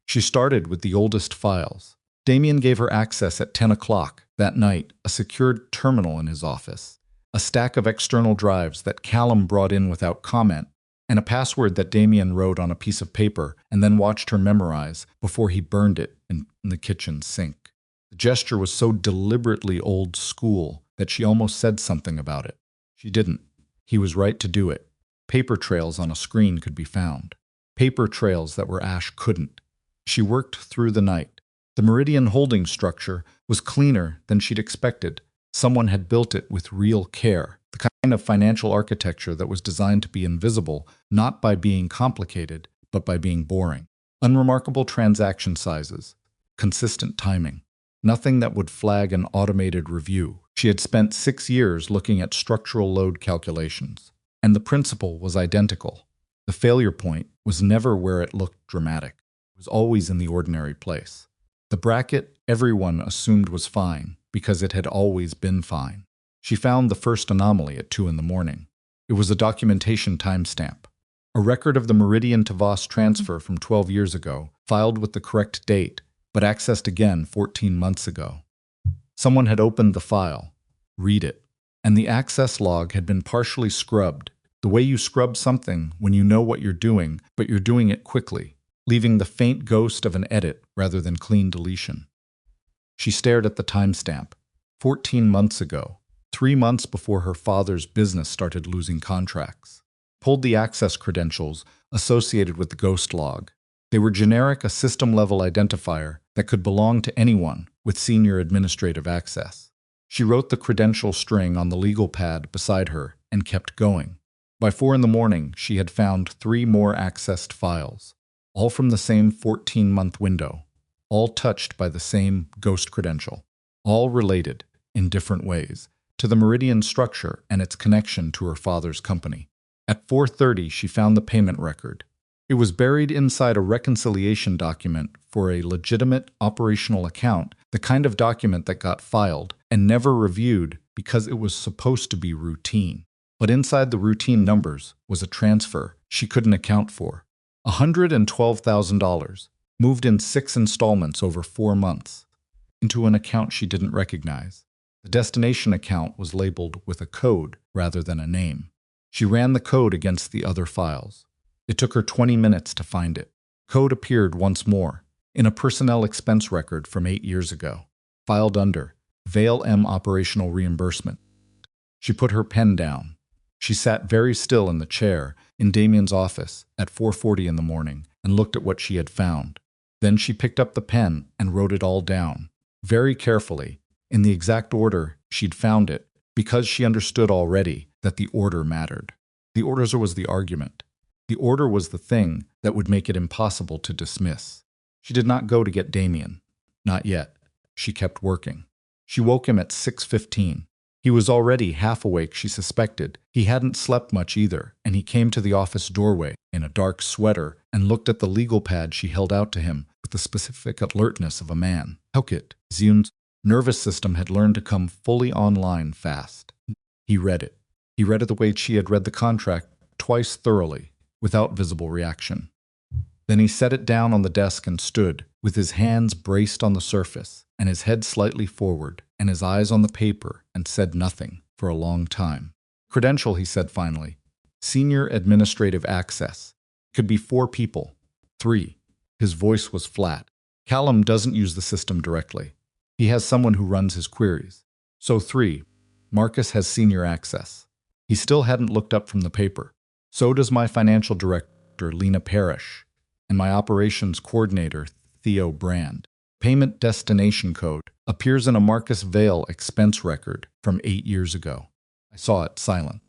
Speaker 1: She started with the oldest files. Damian gave her access at 10 o'clock that night, a secured terminal in his office, a stack of external drives that Callum brought in without comment, and a password that Damian wrote on a piece of paper and then watched her memorize before he burned it in the kitchen sink. The gesture was so deliberately old school that she almost said something about it. She didn't. He was right to do it. Paper trails on a screen could be found. Paper trails that were Ash couldn't. She worked through the night. The Meridian holding structure was cleaner than she'd expected. Someone had built it with real care. The kind of financial architecture that was designed to be invisible, not by being complicated, but by being boring. Unremarkable transaction sizes. Consistent timing. Nothing that would flag an automated review. She had spent 6 years looking at structural load calculations, and the principle was identical. The failure point was never where it looked dramatic. It was always in the ordinary place. The bracket everyone assumed was fine because it had always been fine. She found the first anomaly at 2 in the morning. It was a documentation timestamp. A record of the Meridian to Voss transfer from 12 years ago, filed with the correct date, but accessed again 14 months ago. Someone had opened the file. Read it. And the access log had been partially scrubbed, the way you scrub something when you know what you're doing, but you're doing it quickly, leaving the faint ghost of an edit rather than clean deletion. She stared at the timestamp. 14 months ago. 3 months before her father's business started losing contracts. Pulled the access credentials associated with the ghost log. They were generic, a system-level identifier that could belong to anyone with senior administrative access. She wrote the credential string on the legal pad beside her and kept going. By 4 in the morning, she had found 3 more accessed files, all from the same 14-month window, all touched by the same ghost credential, all related, in different ways, to the Meridian structure and its connection to her father's company. At 4:30, she found the payment record. It was buried inside a reconciliation document for a legitimate operational account, the kind of document that got filed and never reviewed because it was supposed to be routine. But inside the routine numbers was a transfer she couldn't account for. $112,000, moved in 6 installments over 4 months, into an account she didn't recognize. The destination account was labeled with a code rather than a name. She ran the code against the other files. It took her 20 minutes to find it. Code appeared once more, in a personnel expense record from 8 years ago, filed under Vale M Operational Reimbursement. She put her pen down. She sat very still in the chair in Damian's office at 4:40 in the morning and looked at what she had found. Then she picked up the pen and wrote it all down, very carefully, in the exact order she'd found it, because she understood already that the order mattered. The order was the argument. The order was the thing that would make it impossible to dismiss. She did not go to get Damian. Not yet. She kept working. She woke him at 6:15. He was already half awake, she suspected. He hadn't slept much either, and he came to the office doorway in a dark sweater and looked at the legal pad she held out to him with the specific alertness of a man. Hauket, Zion's nervous system had learned to come fully online fast. He read it. He read it the way she had read the contract, twice thoroughly, without visible reaction. Then he set it down on the desk and stood, with his hands braced on the surface, and his head slightly forward, and his eyes on the paper, and said nothing for a long time. Credential, he said finally. Senior Administrative Access. Could be 4 people. 3. His voice was flat. Callum doesn't use the system directly. He has someone who runs his queries. So 3. Marcus has senior access. He still hadn't looked up from the paper. So does my financial director, Lena Parrish, and my operations coordinator, Theo Brand. Payment destination code appears in a Marcus Vale expense record from 8 years ago. I saw it, silence.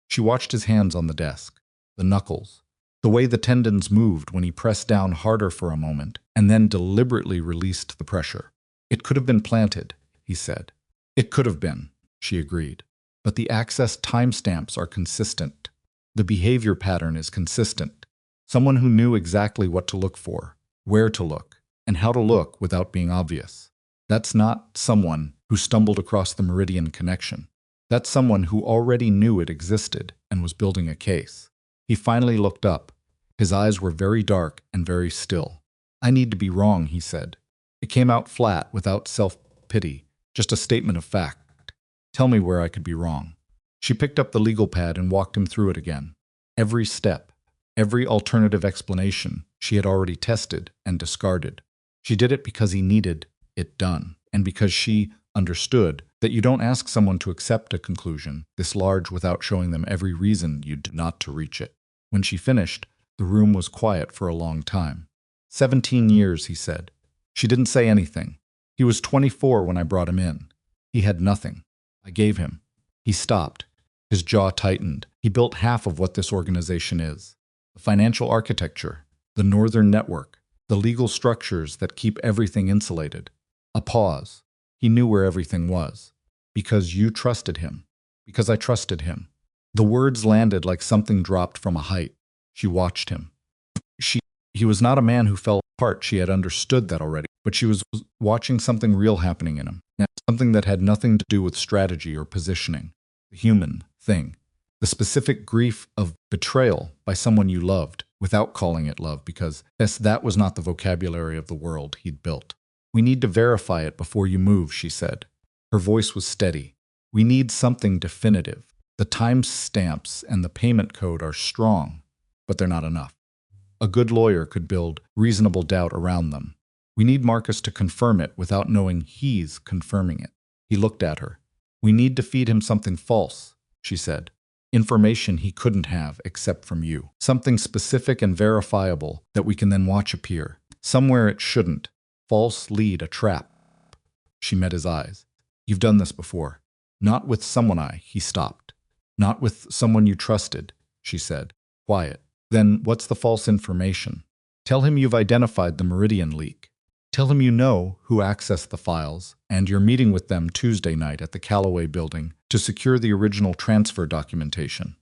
Speaker 1: She watched his hands on the desk, the knuckles, the way the tendons moved when he pressed down harder for a moment and then deliberately released the pressure. It could have been planted, he said. It could have been, she agreed. But the access timestamps are consistent. The behavior pattern is consistent. Someone who knew exactly what to look for, where to look, and how to look without being obvious. That's not someone who stumbled across the Meridian connection. That's someone who already knew it existed and was building a case. He finally looked up. His eyes were very dark and very still. I need to be wrong, he said. It came out flat, without self-pity, just a statement of fact. Tell me where I could be wrong. She picked up the legal pad and walked him through it again. Every step, every alternative explanation she had already tested and discarded. She did it because he needed it done, and because she understood that you don't ask someone to accept a conclusion this large without showing them every reason you'd not to reach it. When she finished, the room was quiet for a long time. 17 years, he said. She didn't say anything. He was 24 when I brought him in. He had nothing. I gave him. He stopped. His jaw tightened. He built half of what this organization is. The financial architecture, the northern network, the legal structures that keep everything insulated. A pause. He knew where everything was. Because you trusted him. Because I trusted him. The words landed like something dropped from a height. She watched him. He was not a man who fell apart. She had understood that already. But she was watching something real happening in him. Something that had nothing to do with strategy or positioning. The human thing. The specific grief of betrayal by someone you loved, without calling it love, because that was not the vocabulary of the world he'd built. We need to verify it before you move, she said. Her voice was steady. We need something definitive. The timestamps and the payment code are strong, but they're not enough. A good lawyer could build reasonable doubt around them. We need Marcus to confirm it without knowing he's confirming it. He looked at her. We need to feed him something false, she said. Information he couldn't have except from you. Something specific and verifiable that we can then watch appear. Somewhere it shouldn't. False lead, a trap. She met his eyes. You've done this before. Not with someone he stopped. Not with someone you trusted, she said. Quiet. Then what's the false information? Tell him you've identified the Meridian leak. Tell him you know who accessed the files, and you're meeting with them Tuesday night at the Callaway building to secure the original transfer documentation.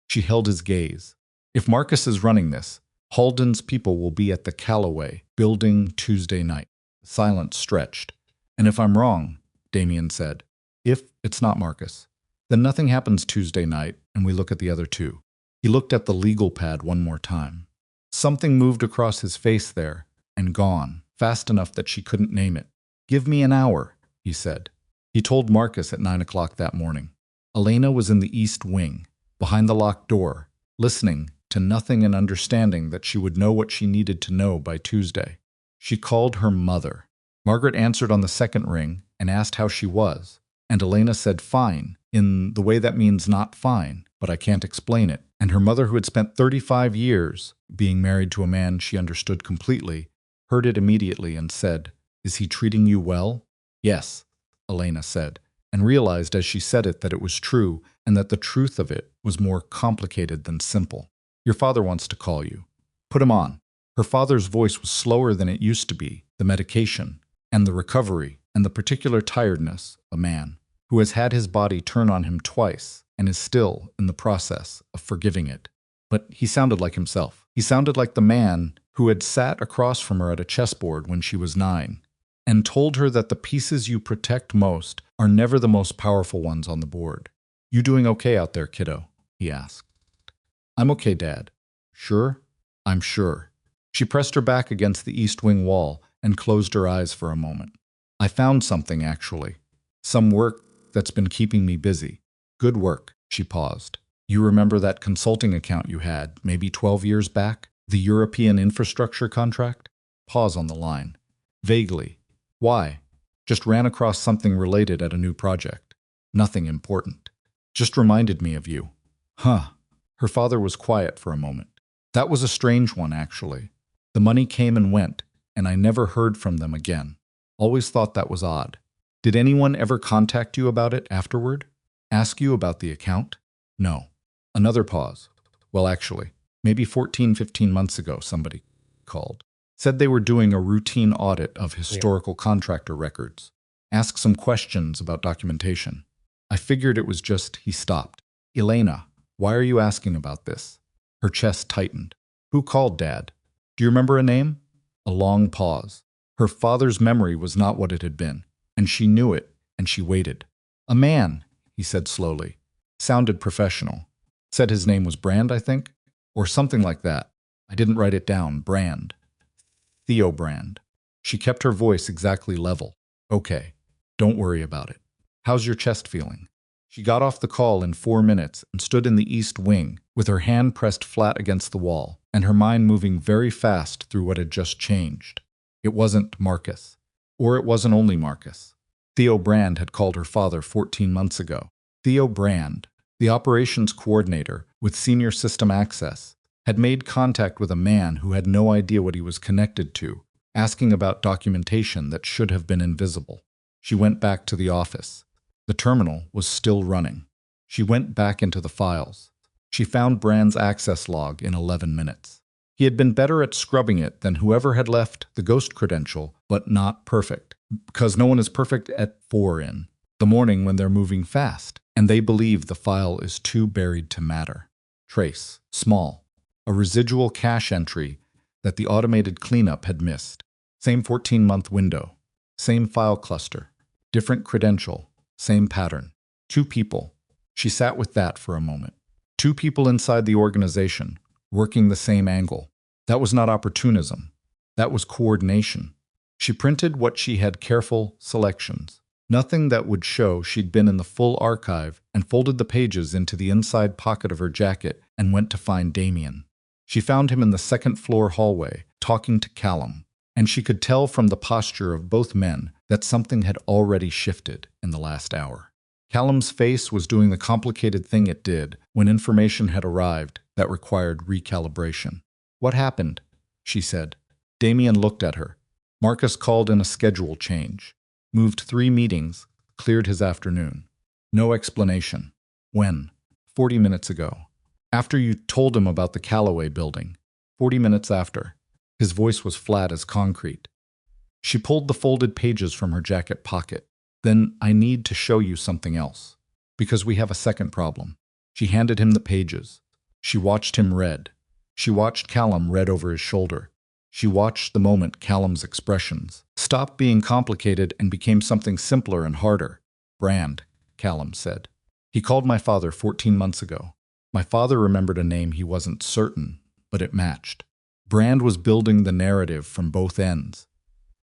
Speaker 1: She held his gaze. If Marcus is running this, Halden's people will be at the Callaway building Tuesday night. Silence stretched. And if I'm wrong, Damian said, if it's not Marcus, then nothing happens Tuesday night and we look at the other two. He looked at the legal pad one more time. Something moved across his face there and gone, fast enough that she couldn't name it. Give me an hour, he said. He told Marcus at 9 o'clock that morning. Elena was in the east wing, behind the locked door, listening to nothing and understanding that she would know what she needed to know by Tuesday. She called her mother. Margaret answered on the second ring and asked how she was, and Elena said fine, in the way that means not fine, but I can't explain it. And her mother, who had spent 35 years being married to a man she understood completely, heard it immediately and said, Is he treating you well? Yes, Elena said, and realized as she said it that it was true and that the truth of it was more complicated than simple. Your father wants to call you. Put him on. Her father's voice was slower than it used to be, the medication, and the recovery, and the particular tiredness, a man who has had his body turn on him twice and is still in the process of forgiving it. But he sounded like himself. He sounded like the man who had sat across from her at a chessboard when she was 9 and told her that the pieces you protect most are never the most powerful ones on the board. You doing okay out there, kiddo? He asked. I'm okay, Dad. Sure? I'm sure. She pressed her back against the east wing wall and closed her eyes for a moment. I found something, actually. Some work that's been keeping me busy. Good work, she paused. You remember that consulting account you had, maybe 12 years back? The European infrastructure contract? Pause on the line. Vaguely. Why? Just ran across something related at a new project. Nothing important. Just reminded me of you. Huh. Her father was quiet for a moment. That was a strange one, actually. The money came and went, and I never heard from them again. Always thought that was odd. Did anyone ever contact you about it afterward? Ask you about the account? No. Another pause. Well, actually, maybe 15 months ago somebody called. Said they were doing a routine audit of historical contractor records. Asked some questions about documentation. I figured it was just he stopped. Elena, why are you asking about this? Her chest tightened. Who called, Dad? Do you remember a name? A long pause. Her father's memory was not what it had been, and she knew it, and she waited. A man, he said slowly. Sounded professional. Said his name was Brand, I think? Or something like that. I didn't write it down. Brand. Theo Brand. She kept her voice exactly level. Okay. Don't worry about it. How's your chest feeling? She got off the call in 4 minutes and stood in the east wing, with her hand pressed flat against the wall, and her mind moving very fast through what had just changed. It wasn't Marcus. Or it wasn't only Marcus. Theo Brand had called her father 14 months ago. Theo Brand, the operations coordinator with senior system access, had made contact with a man who had no idea what he was connected to, asking about documentation that should have been invisible. She went back to the office. The terminal was still running. She went back into the files. She found Brand's access log in 11 minutes. He had been better at scrubbing it than whoever had left the ghost credential, but not perfect, because no one is perfect at 4 in the morning when they're moving fast, and they believe the file is too buried to matter. Trace, small, a residual cache entry that the automated cleanup had missed. Same 14-month window, same file cluster, different credential, same pattern. 2 people. She sat with that for a moment. 2 people inside the organization, working the same angle. That was not opportunism. That was coordination. She printed what she had careful selections. Nothing that would show she'd been in the full archive, and folded the pages into the inside pocket of her jacket and went to find Damian. She found him in the second-floor hallway, talking to Callum, and she could tell from the posture of both men that something had already shifted in the last hour. Callum's face was doing the complicated thing it did when information had arrived that required recalibration. "What happened?" she said. Damian looked at her. Marcus called in a schedule change, moved 3 meetings, cleared his afternoon. No explanation. When? 40 minutes ago. After you told him about the Callaway building. 40 minutes after. His voice was flat as concrete. She pulled the folded pages from her jacket pocket. "Then I need to show you something else. Because we have a second problem." She handed him the pages. She watched him read. She watched Callum read over his shoulder. She watched the moment Callum's expressions stopped being complicated and became something simpler and harder. "Brand," Callum said. "He called my father 14 months ago. My father remembered a name he wasn't certain, but it matched. Brand was building the narrative from both ends.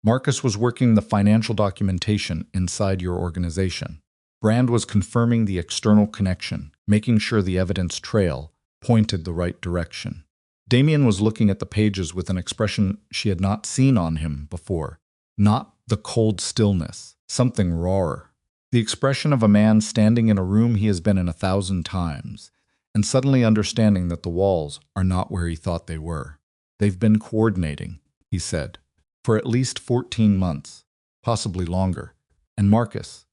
Speaker 1: Marcus was working the financial documentation inside your organization. Brand was confirming the external connection, making sure the evidence trail pointed the right direction." Damian was looking at the pages with an expression she had not seen on him before. Not the cold stillness, something rawer. The expression of a man standing in a room he has been in 1,000 times, and suddenly understanding that the walls are not where he thought they were. "They've been coordinating," he said, "for at least 14 months, possibly longer. And Marcus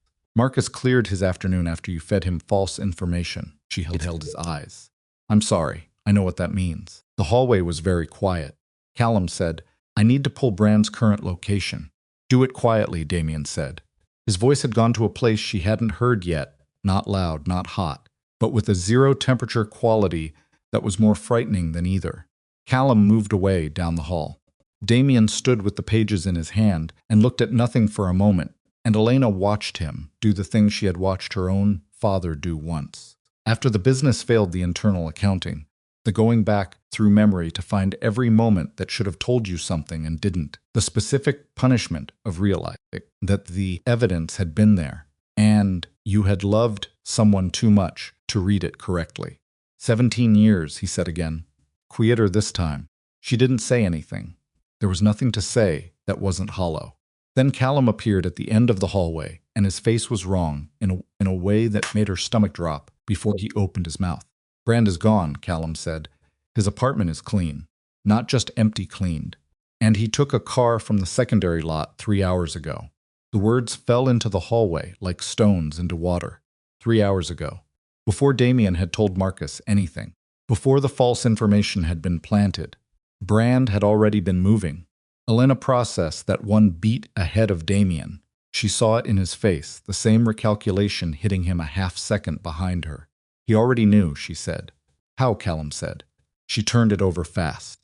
Speaker 1: cleared his afternoon after you fed him false information." She held his eyes. "I'm sorry, I know what that means." The hallway was very quiet. Callum said, "I need to pull Brand's current location." "Do it quietly," Damian said. His voice had gone to a place she hadn't heard yet, not loud, not hot, but with a zero-temperature quality that was more frightening than either. Callum moved away down the hall. Damian stood with the pages in his hand and looked at nothing for a moment, and Elena watched him do the thing she had watched her own father do once. After the business failed the internal accounting, the going back through memory to find every moment that should have told you something and didn't, the specific punishment of realizing that the evidence had been there, and you had loved someone too much to read it correctly. 17 years, he said again. Quieter this time. She didn't say anything. There was nothing to say that wasn't hollow. Then Callum appeared at the end of the hallway, and his face was wrong in a way that made her stomach drop before he opened his mouth. "Brand is gone," Callum said. "His apartment is clean. Not just empty cleaned. And he took a car from the secondary lot 3 hours ago." The words fell into the hallway like stones into water. 3 hours ago. Before Damian had told Marcus anything. Before the false information had been planted. Brand had already been moving. Elena processed that one beat ahead of Damian. She saw it in his face, the same recalculation hitting him a half-second behind her. "He already knew," she said. "How?" Callum said. She turned it over fast.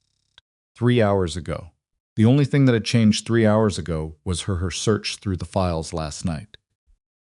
Speaker 1: 3 hours ago. The only thing that had changed 3 hours ago was her search through the files last night.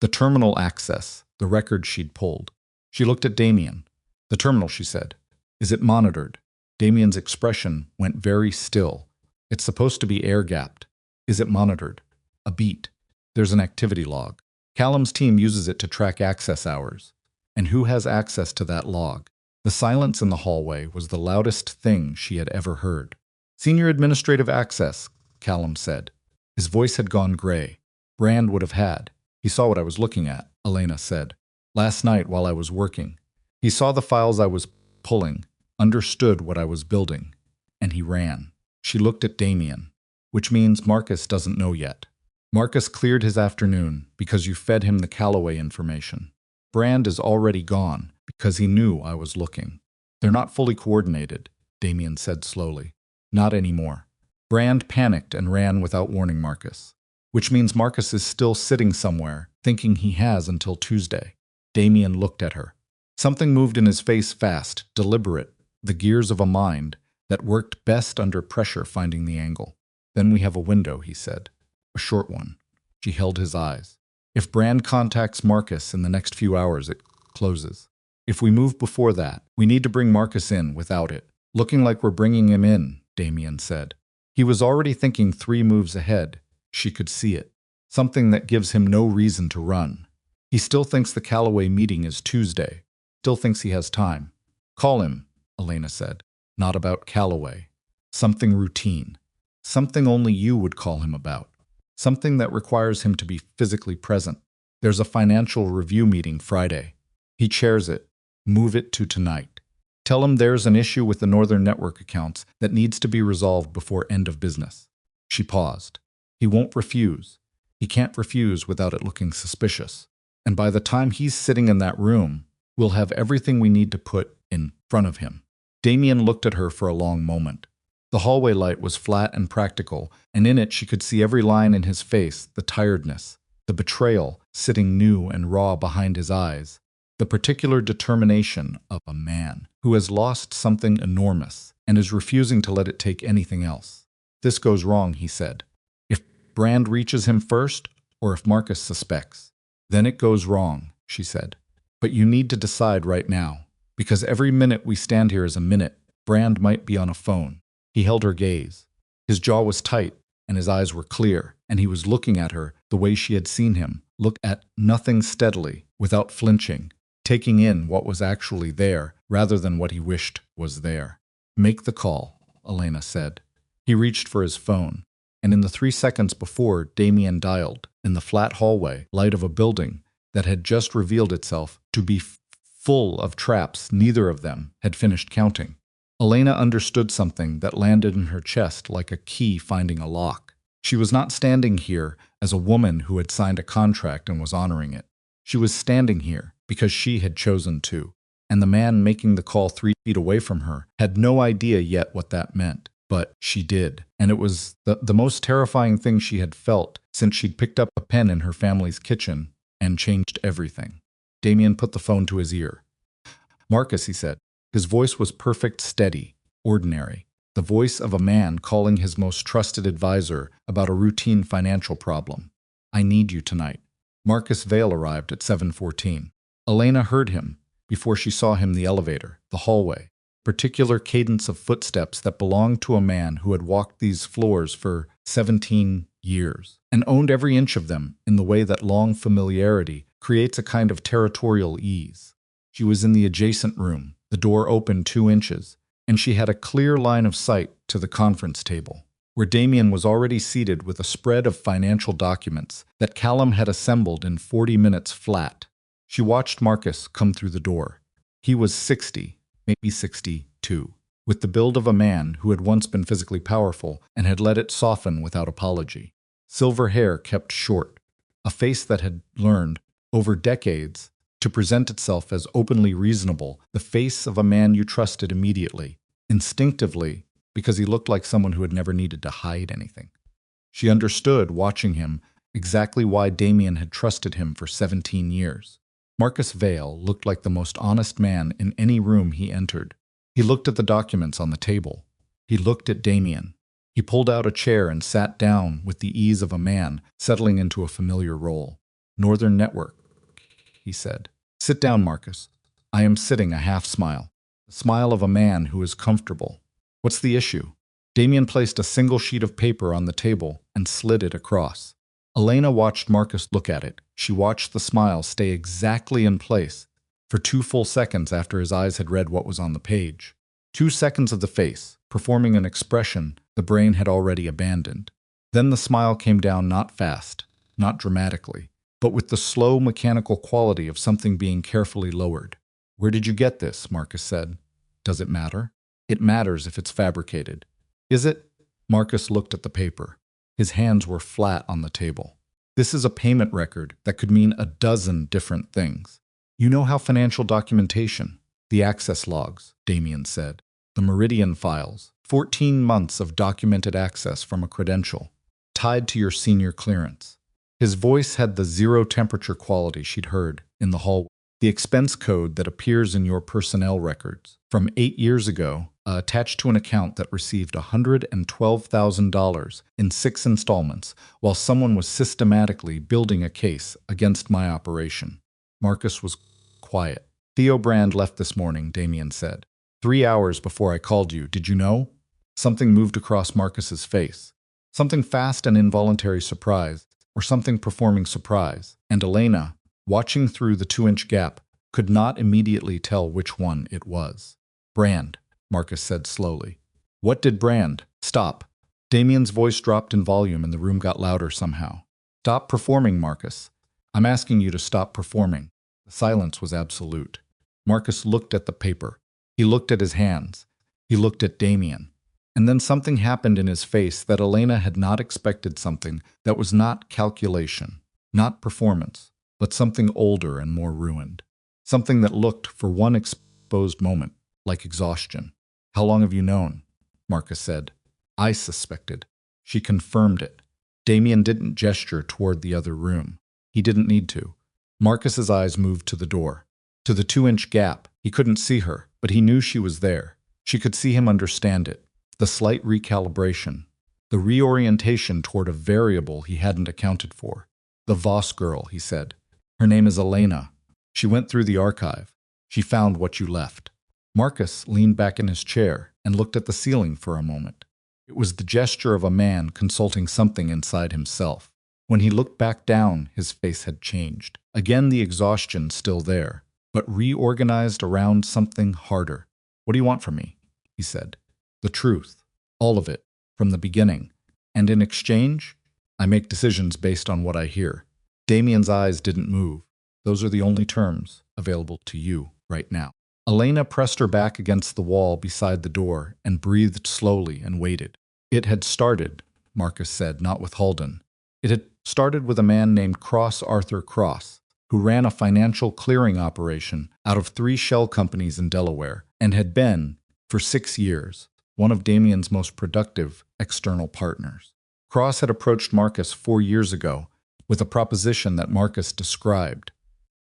Speaker 1: The terminal access, the record she'd pulled. She looked at Damian. "The terminal," she said. "Is it monitored?" Damian's expression went very still. "It's supposed to be air-gapped. Is it monitored?" "A beat. There's an activity log. Callum's team uses it to track access hours. And who has access to that log?" The silence in the hallway was the loudest thing she had ever heard. "Senior Administrative Access," Callum said. His voice had gone gray. "Brand would have had. He saw what I was looking at," Elena said. "Last night while I was working. He saw the files I was pulling, understood what I was building, and he ran." She looked at Damian. "Which means Marcus doesn't know yet. Marcus cleared his afternoon because you fed him the Callaway information. Brand is already gone because he knew I was looking." "They're not fully coordinated," Damian said slowly. "Not anymore. Brand panicked and ran without warning Marcus. Which means Marcus is still sitting somewhere, thinking he has until Tuesday." Damian looked at her. Something moved in his face fast, deliberate, the gears of a mind that worked best under pressure finding the angle. "Then we have a window," he said. "A short one." She held his eyes. "If Brand contacts Marcus in the next few hours, it closes. If we move before that, we need to bring Marcus in without it. Looking like we're bringing him in," Damian said. He was already thinking 3 moves ahead. She could see it. Something that gives him no reason to run. He still thinks the Callaway meeting is Tuesday. Still thinks he has time. "Call him," Elena said. "Not about Callaway. Something routine. Something only you would call him about. Something that requires him to be physically present." There's a financial review meeting Friday. He chairs it. Move it to tonight. Tell him there's an issue with the Northern Network accounts that needs to be resolved before end of business. She paused. He won't refuse. He can't refuse without it looking suspicious. And by the time he's sitting in that room, we'll have everything we need to put in front of him. Damian looked at her for a long moment. The hallway light was flat and practical, and in it she could see every line in his face, the tiredness, the betrayal sitting new and raw behind his eyes, the particular determination of a man who has lost something enormous and is refusing to let it take anything else. This goes wrong, he said. If Brand reaches him first, or if Marcus suspects, then it goes wrong, she said. But you need to decide right now, because every minute we stand here is a minute. Brand might be on a phone. He held her gaze. His jaw was tight, and his eyes were clear, and he was looking at her the way she had seen him, look at nothing steadily, without flinching, taking in what was actually there rather than what he wished was there. Make the call, Elena said. He reached for his phone, and in the 3 seconds before Damian dialed, in the flat hallway light of a building that had just revealed itself to be full of traps neither of them had finished counting. Elena understood something that landed in her chest like a key finding a lock. She was not standing here as a woman who had signed a contract and was honoring it. She was standing here because she had chosen to, and the man making the call 3 feet away from her had no idea yet what that meant. But she did, and it was the most terrifying thing she had felt since she'd picked up a pen in her family's kitchen and changed everything. Damian put the phone to his ear. Marcus, he said. His voice was perfect, steady, ordinary. The voice of a man calling his most trusted advisor about a routine financial problem. I need you tonight. Marcus Vale arrived at 7:14. Elena heard him before she saw him in the elevator, the hallway. Particular cadence of footsteps that belonged to a man who had walked these floors for 17 years and owned every inch of them in the way that long familiarity creates a kind of territorial ease. She was in the adjacent room, the door open 2 inches, and she had a clear line of sight to the conference table, where Damian was already seated with a spread of financial documents that Callum had assembled in 40 minutes flat. She watched Marcus come through the door. He was 60, maybe 62, with the build of a man who had once been physically powerful and had let it soften without apology. Silver hair kept short, a face that had learned, over decades, to present itself as openly reasonable, the face of a man you trusted immediately, instinctively, because he looked like someone who had never needed to hide anything. She understood, watching him, exactly why Damian had trusted him for 17 years. Marcus Vale looked like the most honest man in any room he entered. He looked at the documents on the table. He looked at Damian. He pulled out a chair and sat down with the ease of a man settling into a familiar role. Northern Network, he said. Sit down, Marcus. I am sitting, a half smile. The smile of a man who is comfortable. What's the issue? Damian placed a single sheet of paper on the table and slid it across. Elena watched Marcus look at it. She watched the smile stay exactly in place for 2 full seconds after his eyes had read what was on the page. 2 seconds of the face, performing an expression the brain had already abandoned. Then the smile came down, not fast, not dramatically, but with the slow mechanical quality of something being carefully lowered. Where did you get this? Marcus said. Does it matter? It matters if it's fabricated. Is it? Marcus looked at the paper. His hands were flat on the table. This is a payment record that could mean a dozen different things. You know how financial documentation, the access logs, Damian said, the Meridian files, 14 months of documented access from a credential, tied to your senior clearance. His voice had the zero-temperature quality she'd heard in the hallway. The expense code that appears in your personnel records from 8 years ago, attached to an account that received $112,000 in 6 installments while someone was systematically building a case against my operation. Marcus was quiet. Theo Brand left this morning, Damian said. 3 hours before I called you. Did you know? Something moved across Marcus's face. Something fast and involuntary surprise, or something performing surprise, and Elena, watching through the 2-inch gap, could not immediately tell which one it was. Brand, Marcus said slowly. What did Brand? Stop. Damian's voice dropped in volume and the room got louder somehow. Stop performing, Marcus. I'm asking you to stop performing. The silence was absolute. Marcus looked at the paper. He looked at his hands. He looked at Damian. And then something happened in his face that Elena had not expected, something that was not calculation, not performance, but something older and more ruined. Something that looked, for one exposed moment, like exhaustion. How long have you known? Marcus said. I suspected. She confirmed it. Damian didn't gesture toward the other room. He didn't need to. Marcus's eyes moved to the door. To the 2-inch gap. He couldn't see her, but he knew she was there. She could see him understand it. The slight recalibration. The reorientation toward a variable he hadn't accounted for. The Voss girl, he said. Her name is Elena. She went through the archive. She found what you left. Marcus leaned back in his chair and looked at the ceiling for a moment. It was the gesture of a man consulting something inside himself. When he looked back down, his face had changed. Again, the exhaustion still there, but reorganized around something harder. What do you want from me? He said. The truth. All of it. From the beginning. And in exchange, I make decisions based on what I hear. Damian's eyes didn't move. Those are the only terms available to you right now. Elena pressed her back against the wall beside the door and breathed slowly and waited. It had started, Marcus said, not with Halden. It had started with a man named Arthur Cross, who ran a financial clearing operation out of 3 shell companies in Delaware and had been, for 6 years, one of Damian's most productive external partners. Cross had approached Marcus 4 years ago with a proposition that Marcus described.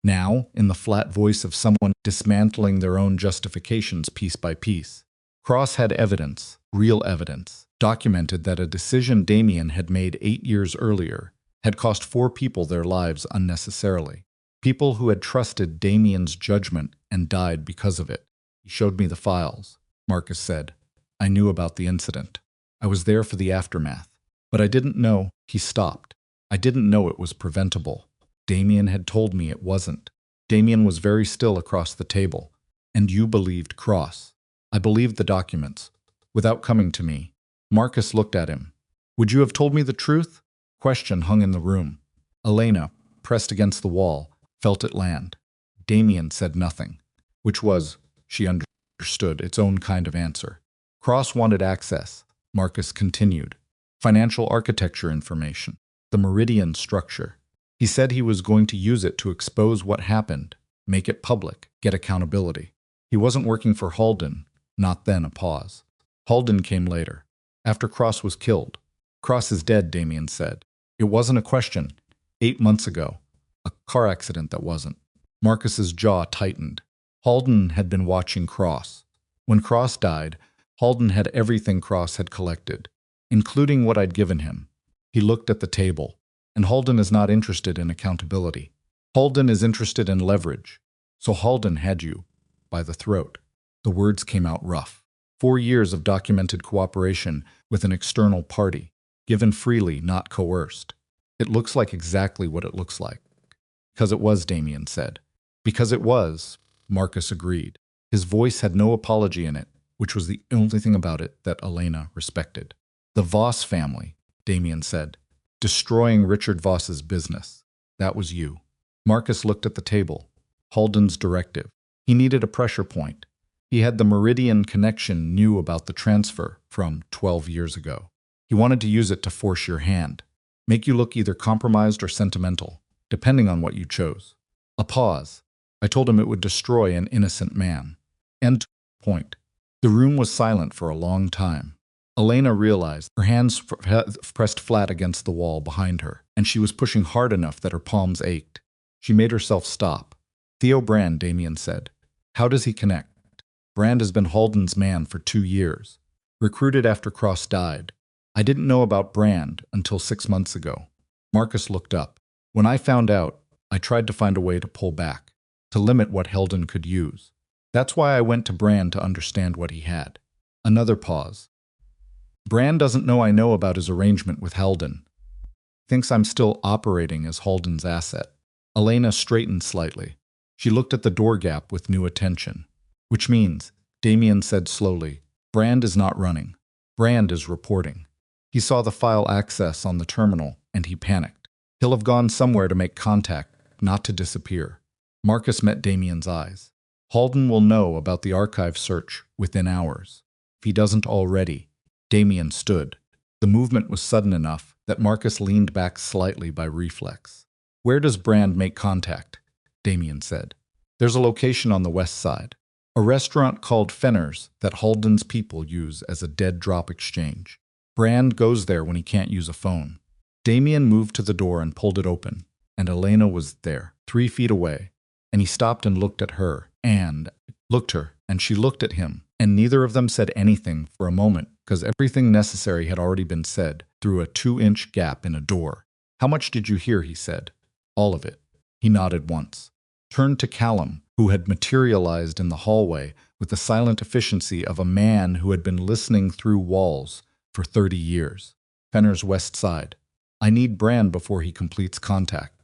Speaker 1: Now, in the flat voice of someone dismantling their own justifications piece by piece. Cross had evidence, real evidence, documented that a decision Damian had made 8 years earlier had cost 4 people their lives unnecessarily. People who had trusted Damian's judgment and died because of it. He showed me the files, Marcus said. I knew about the incident. I was there for the aftermath. But I didn't know. He stopped. I didn't know it was preventable. Damian had told me it wasn't. Damian was very still across the table. And you believed Cross. I believed the documents. Without coming to me. Marcus looked at him. Would you have told me the truth? Question hung in the room. Elena, pressed against the wall, felt it land. Damian said nothing. Which was, she understood, its own kind of answer. Cross wanted access, Marcus continued. Financial architecture information. The meridian structure. He said he was going to use it to expose what happened, make it public, get accountability. He wasn't working for Halden, not then. A pause. Halden came later, after Cross was killed. Cross is dead, Damian said. It wasn't a question. 8 months ago. A car accident that wasn't. Marcus's jaw tightened. Halden had been watching Cross. When Cross died, Halden had everything Cross had collected, including what I'd given him. He looked at the table. And Halden is not interested in accountability. Halden is interested in leverage. So Halden had you by the throat. The words came out rough. 4 years of documented cooperation with an external party, given freely, not coerced. It looks like exactly what it looks like. Because it was, Damian said. Because it was, Marcus agreed. His voice had no apology in it, which was the only thing about it that Elena respected. The Voss family, Damian said. Destroying Richard Voss's business. That was you. Marcus looked at the table. Halden's directive. He needed a pressure point. He had the Meridian connection, knew about the transfer from 12 years ago. He wanted to use it to force your hand. Make you look either compromised or sentimental, depending on what you chose. A pause. I told him it would destroy an innocent man. End point. The room was silent for a long time. Elena realized her hands pressed flat against the wall behind her, and she was pushing hard enough that her palms ached. She made herself stop. Theo Brand, Damian said. How does he connect? Brand has been Halden's man for 2 years. Recruited after Cross died. I didn't know about Brand until 6 months ago. Marcus looked up. When I found out, I tried to find a way to pull back, to limit what Halden could use. That's why I went to Brand to understand what he had. Another pause. Brand doesn't know I know about his arrangement with Halden. Thinks I'm still operating as Halden's asset. Elena straightened slightly. She looked at the door gap with new attention. Which means, Damian said slowly, Brand is not running. Brand is reporting. He saw the file access on the terminal, and he panicked. He'll have gone somewhere to make contact, not to disappear. Marcus met Damian's eyes. Halden will know about the archive search within hours. If he doesn't already. Damian stood. The movement was sudden enough that Marcus leaned back slightly by reflex. "Where does Brand make contact?" Damian said. "There's a location on the west side. A restaurant called Fenner's that Halden's people use as a dead drop exchange. Brand goes there when he can't use a phone." Damian moved to the door and pulled it open, and Elena was there, 3 feet away, and he stopped and looked at her, and she looked at him, and neither of them said anything for a moment, because everything necessary had already been said through a 2-inch gap in a door. "How much did you hear?" he said. "All of it." He nodded once. Turned to Callum, who had materialized in the hallway with the silent efficiency of a man who had been listening through walls for 30 years. "Fenner's west side. I need Brand before he completes contact."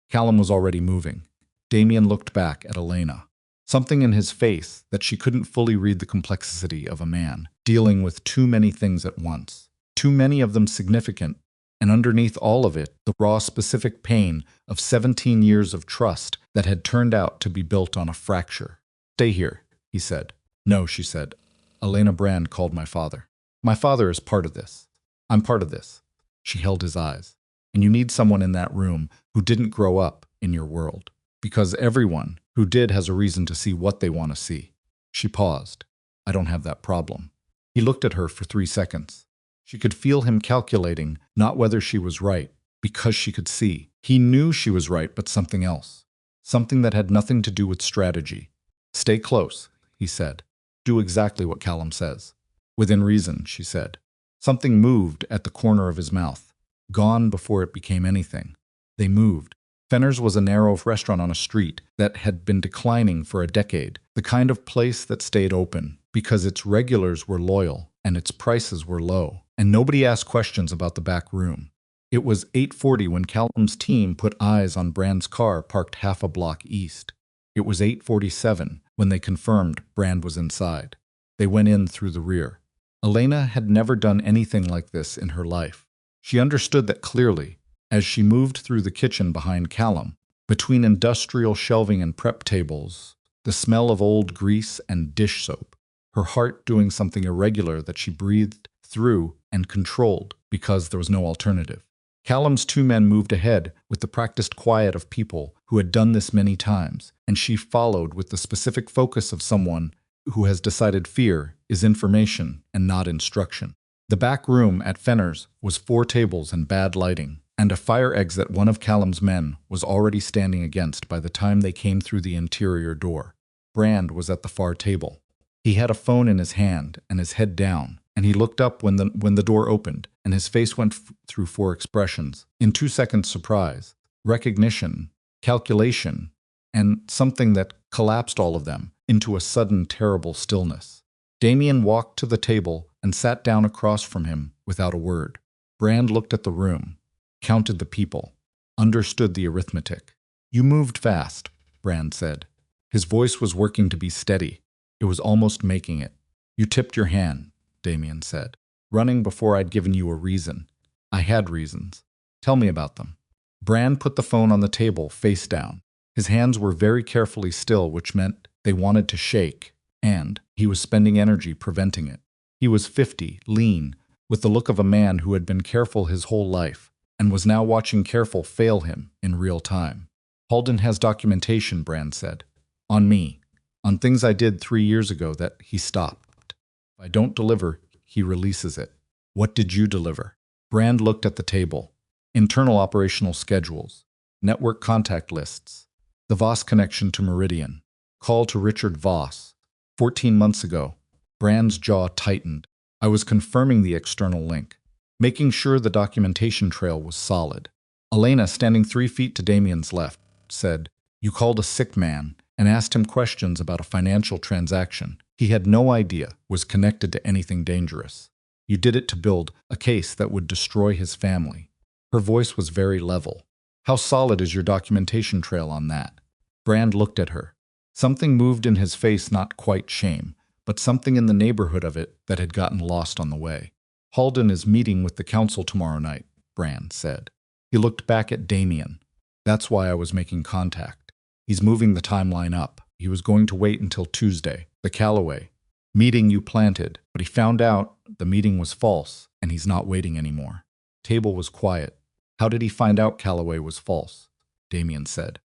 Speaker 1: Callum was already moving. Damian looked back at Elena. Something in his face that she couldn't fully read the complexity of a man, dealing with too many things at once. Too many of them significant, and underneath all of it, the raw specific pain of 17 years of trust that had turned out to be built on a fracture. "Stay here," he said. "No," she said. "Elena Brand called my father. My father is part of this. I'm part of this." She held his eyes. "And you need someone in that room who didn't grow up in your world. Because everyone who did has a reason to see what they want to see." She paused. "I don't have that problem." He looked at her for 3 seconds. She could feel him calculating not whether she was right, because she could see. He knew she was right, but something else. Something that had nothing to do with strategy. "Stay close," he said. "Do exactly what Callum says." "Within reason," she said. Something moved at the corner of his mouth. Gone before it became anything. They moved. Fenner's was a narrow restaurant on a street that had been declining for a decade, the kind of place that stayed open because its regulars were loyal and its prices were low, and nobody asked questions about the back room. It was 8:40 when Callum's team put eyes on Brand's car parked half a block east. It was 8:47 when they confirmed Brand was inside. They went in through the rear. Elena had never done anything like this in her life. She understood that clearly as she moved through the kitchen behind Callum, between industrial shelving and prep tables, the smell of old grease and dish soap, her heart doing something irregular that she breathed through and controlled because there was no alternative. Callum's 2 men moved ahead with the practiced quiet of people who had done this many times, and she followed with the specific focus of someone who has decided fear is information and not instruction. The back room at Fenner's was 4 tables and bad lighting, and a fire exit one of Callum's men was already standing against by the time they came through the interior door. Brand was at the far table. He had a phone in his hand and his head down, and he looked up when the door opened, and his face went through 4 expressions. In 2 seconds, surprise, recognition, calculation, and something that collapsed all of them into a sudden terrible stillness. Damian walked to the table and sat down across from him without a word. Brand looked at the room, counted the people, understood the arithmetic. "You moved fast," Brand said. His voice was working to be steady. It was almost making it. "You tipped your hand," Damian said. "Running before I'd given you a reason." "I had reasons." "Tell me about them." Brand put the phone on the table, face down. His hands were very carefully still, which meant they wanted to shake, and he was spending energy preventing it. He was 50, lean, with the look of a man who had been careful his whole life, and was now watching careful fail him in real time. "Halden has documentation," Brand said. "On me. On things I did 3 years ago that he stopped. If I don't deliver, he releases it." "What did you deliver?" Brand looked at the table. "Internal operational schedules. Network contact lists. The Voss connection to Meridian. Call to Richard Voss. 14 months ago." Brand's jaw tightened. "I was confirming the external link, making sure the documentation trail was solid." Elena, standing 3 feet to Damian's left, said, "You called a sick man and asked him questions about a financial transaction he had no idea was connected to anything dangerous. You did it to build a case that would destroy his family." Her voice was very level. "How solid is your documentation trail on that?" Brand looked at her. Something moved in his face, not quite shame, but something in the neighborhood of it that had gotten lost on the way. "Halden is meeting with the council tomorrow night," Brand said. He looked back at Damian. That's why I was making contact. He's moving the timeline up. He was going to wait until Tuesday, the Callaway meeting you planted, but he found out the meeting was false, and he's not waiting anymore. Table was quiet. How did he find out Callaway was false? Damian said.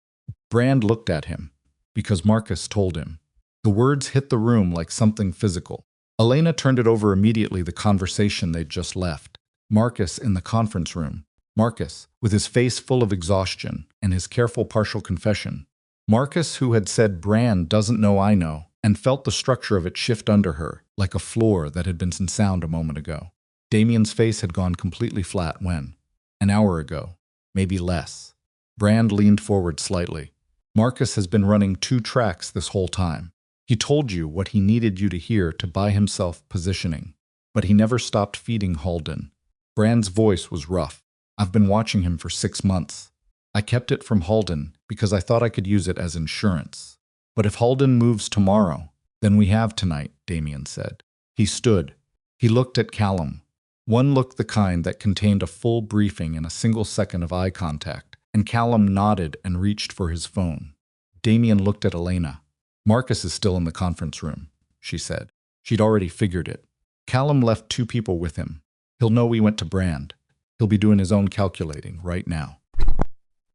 Speaker 1: Brand looked at him, because Marcus told him. The words hit the room like something physical. Elena turned it over immediately, the conversation they'd just left. Marcus in the conference room. Marcus, with his face full of exhaustion and his careful partial confession. Marcus, who had said Brand doesn't know I know, and felt the structure of it shift under her, like a floor that had been in sound a moment ago. Damian's face had gone completely flat when, an hour ago, maybe less. Brand leaned forward slightly. Marcus has been running 2 tracks this whole time. He told you what he needed you to hear to buy himself positioning, but he never stopped feeding Halden. Brand's voice was rough. I've been watching him for 6 months. I kept it from Halden because I thought I could use it as insurance. But if Halden moves tomorrow, then we have tonight, Damian said. He stood. He looked at Callum. One look the kind that contained a full briefing and a single second of eye contact, and Callum nodded and reached for his phone. Damian looked at Elena. Marcus is still in the conference room, she said. She'd already figured it. Callum left 2 people with him. He'll know we went to Brand. He'll be doing his own calculating right now.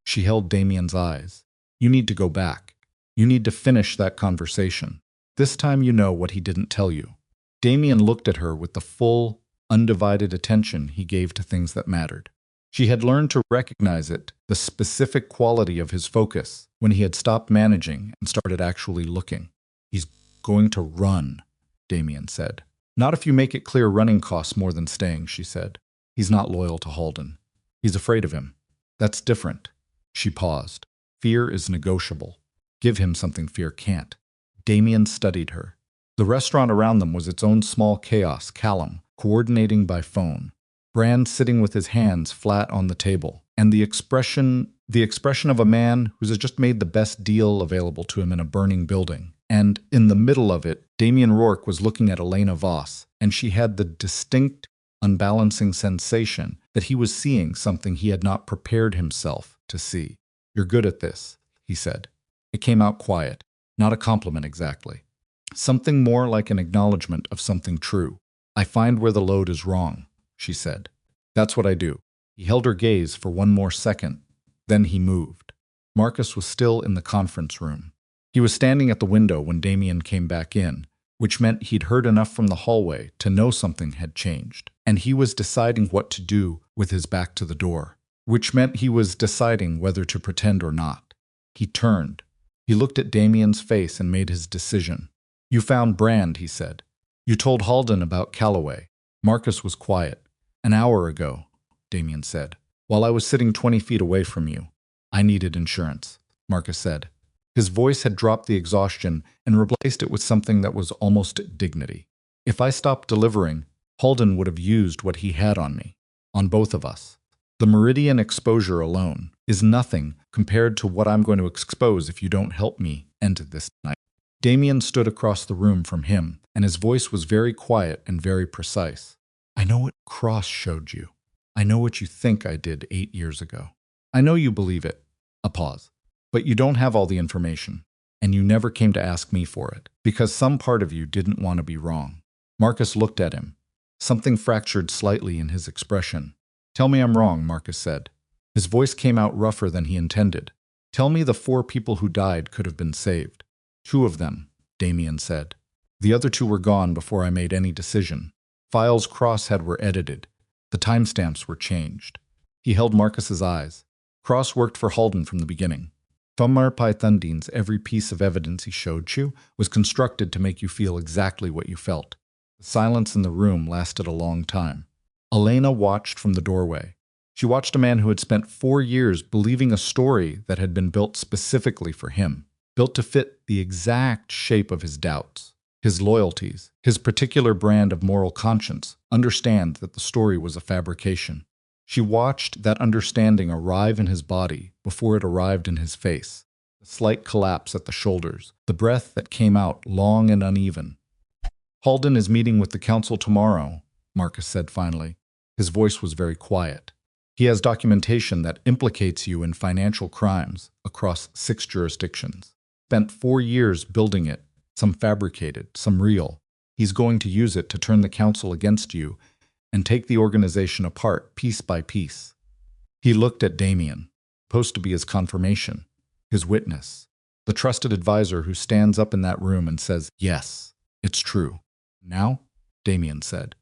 Speaker 1: She held Damian's eyes. You need to go back. You need to finish that conversation. This time you know what he didn't tell you. Damian looked at her with the full, undivided attention he gave to things that mattered. She had learned to recognize it, the specific quality of his focus, when he had stopped managing and started actually looking. He's going to run, Damian said. Not if you make it clear running costs more than staying, she said. He's not loyal to Halden. He's afraid of him. That's different. She paused. Fear is negotiable. Give him something fear can't. Damian studied her. The restaurant around them was its own small chaos, Callum, coordinating by phone. Brand sitting with his hands flat on the table, and the expression of a man who's just made the best deal available to him in a burning building. And in the middle of it, Damian Rourke was looking at Elena Voss, and she had the distinct, unbalancing sensation that he was seeing something he had not prepared himself to see. You're good at this, he said. It came out quiet, not a compliment exactly. Something more like an acknowledgement of something true. I find where the load is wrong, she said. That's what I do. He held her gaze for one more second. Then he moved. Marcus was still in the conference room. He was standing at the window when Damian came back in, which meant he'd heard enough from the hallway to know something had changed. And he was deciding what to do with his back to the door, which meant he was deciding whether to pretend or not. He turned. He looked at Damian's face and made his decision. You found Brand, he said. You told Halden about Callaway. Marcus was quiet. An hour ago, Damian said, while I was sitting 20 feet away from you. I needed insurance, Marcus said. His voice had dropped the exhaustion and replaced it with something that was almost dignity. If I stopped delivering, Halden would have used what he had on me, on both of us. The Meridian exposure alone is nothing compared to what I'm going to expose if you don't help me end this night. Damian stood across the room from him, and his voice was very quiet and very precise. I know what Cross showed you. I know what you think I did 8 years ago. I know you believe it. A pause. But you don't have all the information, and you never came to ask me for it, because some part of you didn't want to be wrong. Marcus looked at him. Something fractured slightly in his expression. Tell me I'm wrong, Marcus said. His voice came out rougher than he intended. Tell me the 4 people who died could have been saved. 2 of them, Damian said. The other 2 were gone before I made any decision. Files Cross had were edited. The timestamps were changed. He held Marcus's eyes. Cross worked for Halden from the beginning. Famar Pythundine's every piece of evidence he showed you was constructed to make you feel exactly what you felt. The silence in the room lasted a long time. Elena watched from the doorway. She watched a man who had spent 4 years believing a story that had been built specifically for him, built to fit the exact shape of his doubts, his loyalties, his particular brand of moral conscience, understand that the story was a fabrication. She watched that understanding arrive in his body before it arrived in his face, the slight collapse at the shoulders, the breath that came out long and uneven. Halden is meeting with the council tomorrow, Marcus said finally. His voice was very quiet. He has documentation that implicates you in financial crimes across 6 jurisdictions. Spent 4 years building it, some fabricated, some real. He's going to use it to turn the council against you and take the organization apart piece by piece. He looked at Damian, supposed to be his confirmation, his witness, the trusted advisor who stands up in that room and says, "Yes, it's true." "Now?" Damian said.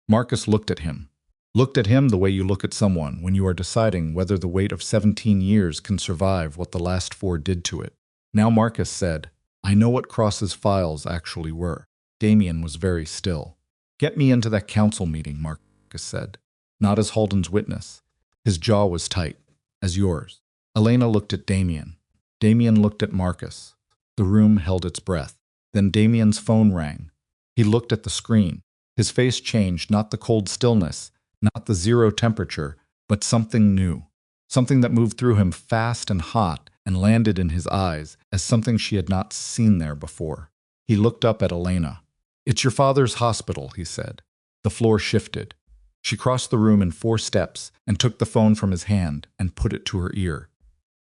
Speaker 1: Marcus looked at him the way you look at someone when you are deciding whether the weight of 17 years can survive what the last 4 did to it. Now Marcus said, "I know what Cross's files actually were." Damian was very still. "Get me into that council meeting," Marcus said. Not as Halden's witness. His jaw was tight, as yours. Elena looked at Damian. Damian looked at Marcus. The room held its breath. Then Damian's phone rang. He looked at the screen. His face changed, not the cold stillness, not the 0 temperature, but something new. Something that moved through him fast and hot and landed in his eyes as something she had not seen there before. He looked up at Elena. "It's your father's hospital," he said. The floor shifted. She crossed the room in 4 steps and took the phone from his hand and put it to her ear.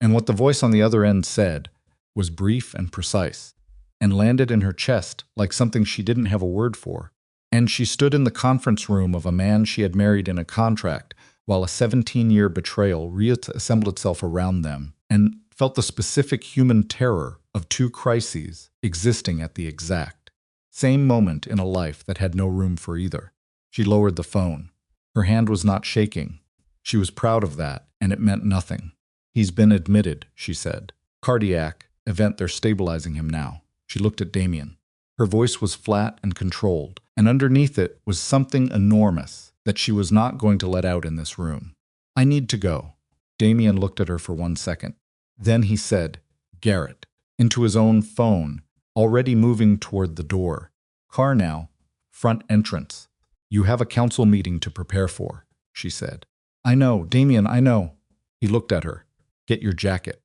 Speaker 1: And what the voice on the other end said was brief and precise, and landed in her chest like something she didn't have a word for. And she stood in the conference room of a man she had married in a contract while a 17-year betrayal reassembled itself around them, and felt the specific human terror of 2 crises existing at the exact same moment in a life that had no room for either. She lowered the phone. Her hand was not shaking. She was proud of that, and it meant nothing. "He's been admitted," she said. "Cardiac event, they're stabilizing him now." She looked at Damian. Her voice was flat and controlled, and underneath it was something enormous that she was not going to let out in this room. "I need to go." Damian looked at her for 1 second. Then he said, "Garrett," into his own phone, already moving toward the door. "Car now, front entrance. You have a council meeting to prepare for," she said. "I know, Damian, I know." He looked at her. "Get your jacket."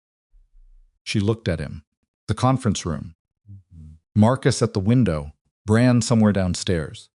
Speaker 1: She looked at him. The conference room. Marcus at the window. Bran somewhere downstairs.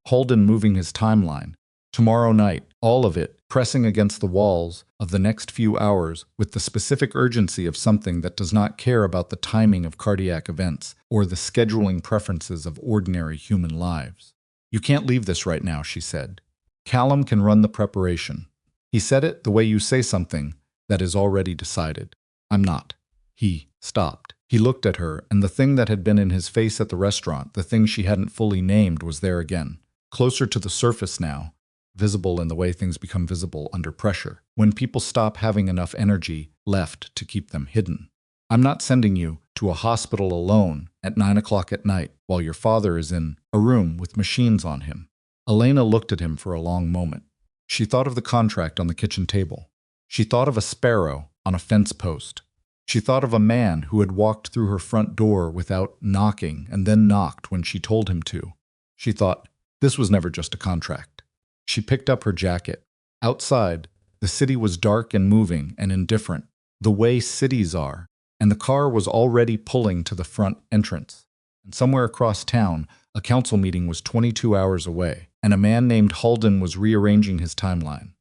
Speaker 1: Halden moving his timeline. Tomorrow night, all of it, pressing against the walls of the next few hours with the specific urgency of something that does not care about the timing of cardiac events or the scheduling preferences of ordinary human lives. "You can't leave this right now," she said. "Callum can run the preparation." He said it the way you say something that is already decided. "I'm not." He stopped. He looked at her, and the thing that had been in his face at the restaurant, the thing she hadn't fully named, was there again. Closer to the surface now, visible in the way things become visible under pressure, when people stop having enough energy left to keep them hidden. "I'm not sending you to a hospital alone at 9 o'clock at night while your father is in a room with machines on him." Elena looked at him for a long moment. She thought of the contract on the kitchen table. She thought of a sparrow on a fence post. She thought of a man who had walked through her front door without knocking and then knocked when she told him to. She thought, this was never just a contract. She picked up her jacket. Outside, the city was dark and moving and indifferent, the way cities are, and the car was already pulling to the front entrance. And somewhere across town, a council meeting was 22 hours away, and a man named Halden was rearranging his timeline.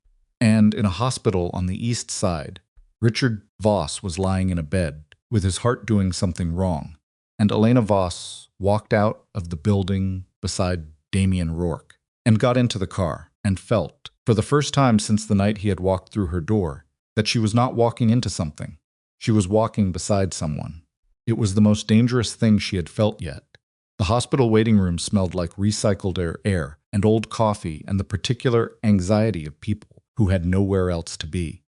Speaker 1: And in a hospital on the east side, Richard Voss was lying in a bed, with his heart doing something wrong, and Elena Voss walked out of the building beside Damian Rourke, and got into the car, and felt, for the first time since the night he had walked through her door, that she was not walking into something. She was walking beside someone. It was the most dangerous thing she had felt yet. The hospital waiting room smelled like recycled air and old coffee and the particular anxiety of people who had nowhere else to be.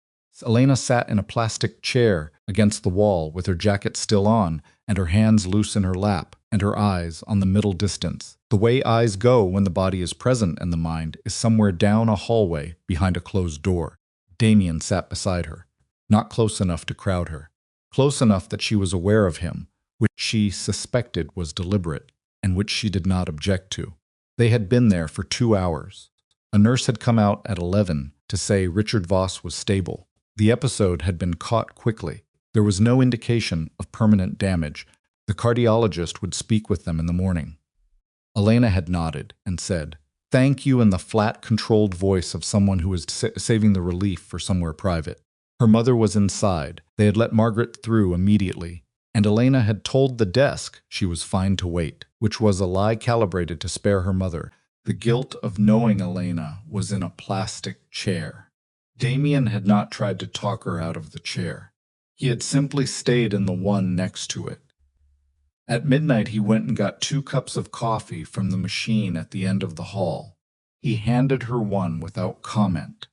Speaker 1: Elena sat in a plastic chair against the wall with her jacket still on and her hands loose in her lap and her eyes on the middle distance. The way eyes go when the body is present and the mind is somewhere down a hallway behind a closed door. Damian sat beside her, not close enough to crowd her, close enough that she was aware of him, which she suspected was deliberate and which she did not object to. They had been there for 2 hours. A nurse had come out at 11 to say Richard Voss was stable. The episode had been caught quickly. There was no indication of permanent damage. The cardiologist would speak with them in the morning. Elena had nodded and said, Thank you, in the flat, controlled voice of someone who was saving the relief for somewhere private. Her mother was inside. They had let Margaret through immediately, and Elena had told the desk she was fine to wait, which was a lie calibrated to spare her mother. The guilt of knowing Elena was in a plastic chair. Damian had not tried to talk her out of the chair. He had simply stayed in the one next to it. At midnight, he went and got 2 cups of coffee from the machine at the end of the hall. He handed her one without comment.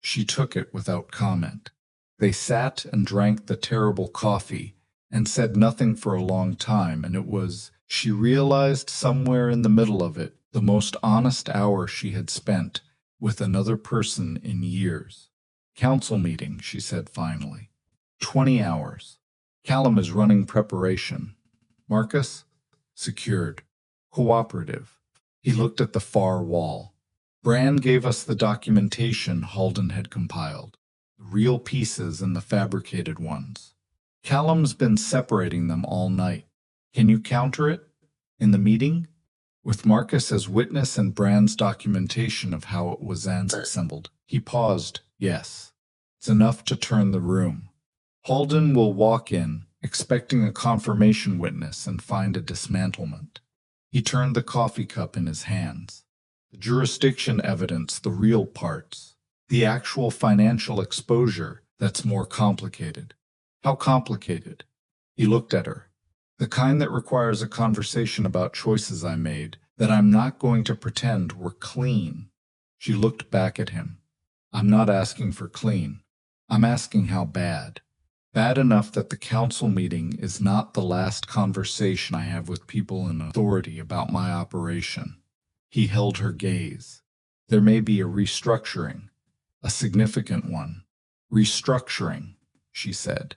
Speaker 1: She took it without comment. They sat and drank the terrible coffee and said nothing for a long time, and it was, she realized somewhere in the middle of it, the most honest hour she had spent with another person in years. Council meeting, she said finally. 20 hours. Callum is running preparation. Marcus? Secured. Cooperative. He looked at the far wall. Brand gave us the documentation Halden had compiled. The real pieces and the fabricated ones. Callum's been separating them all night. Can you counter it? In the meeting? With Marcus as witness and Brand's documentation of how it was assembled. He paused. Yes. It's enough to turn the room. Halden will walk in, expecting a confirmation witness, and find a dismantlement. He turned the coffee cup in his hands. The jurisdiction evidence, the real parts. The actual financial exposure, that's more complicated. How complicated? He looked at her. The kind that requires a conversation about choices I made, that I'm not going to pretend were clean. She looked back at him. I'm not asking for clean. I'm asking how bad. Bad enough that the council meeting is not the last conversation I have with people in authority about my operation. He held her gaze. There may be a restructuring, a significant one. Restructuring, she said.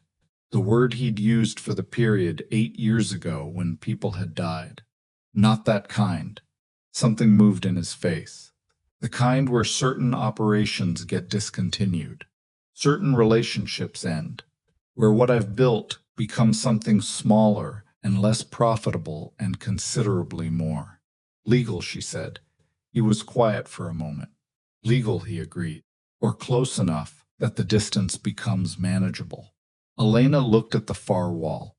Speaker 1: The word he'd used for the period 8 years ago when people had died. Not that kind. Something moved in his face. The kind where certain operations get discontinued. Certain relationships end. Where what I've built becomes something smaller and less profitable and considerably more. Legal, she said. He was quiet for a moment. Legal, he agreed. Or close enough that the distance becomes manageable. Elena looked at the far wall.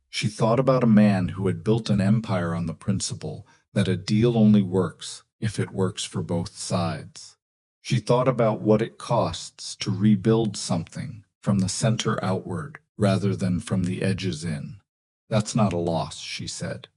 Speaker 1: She thought about a man who had built an empire on the principle that a deal only works if it works for both sides. She thought about what it costs to rebuild something from the center outward rather than from the edges in. That's not a loss, she said.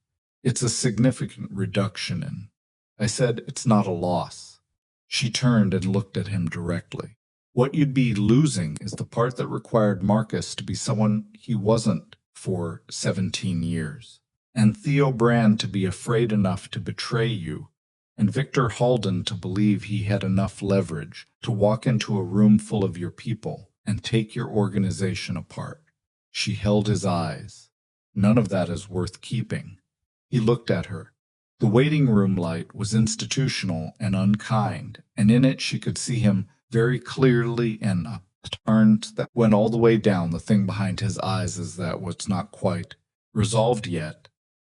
Speaker 1: It's a significant reduction in. I said, it's not a loss. She turned and looked at him directly. What you'd be losing is the part that required Marcus to be someone he wasn't for 17 years, and Theo Brand to be afraid enough to betray you, and Victor Halden to believe he had enough leverage to walk into a room full of your people and take your organization apart. She held his eyes. None of that is worth keeping. He looked at her. The waiting room light was institutional and unkind, and in it she could see him very clearly, and a turn that went all the way down the thing behind his eyes is that what's not quite resolved yet.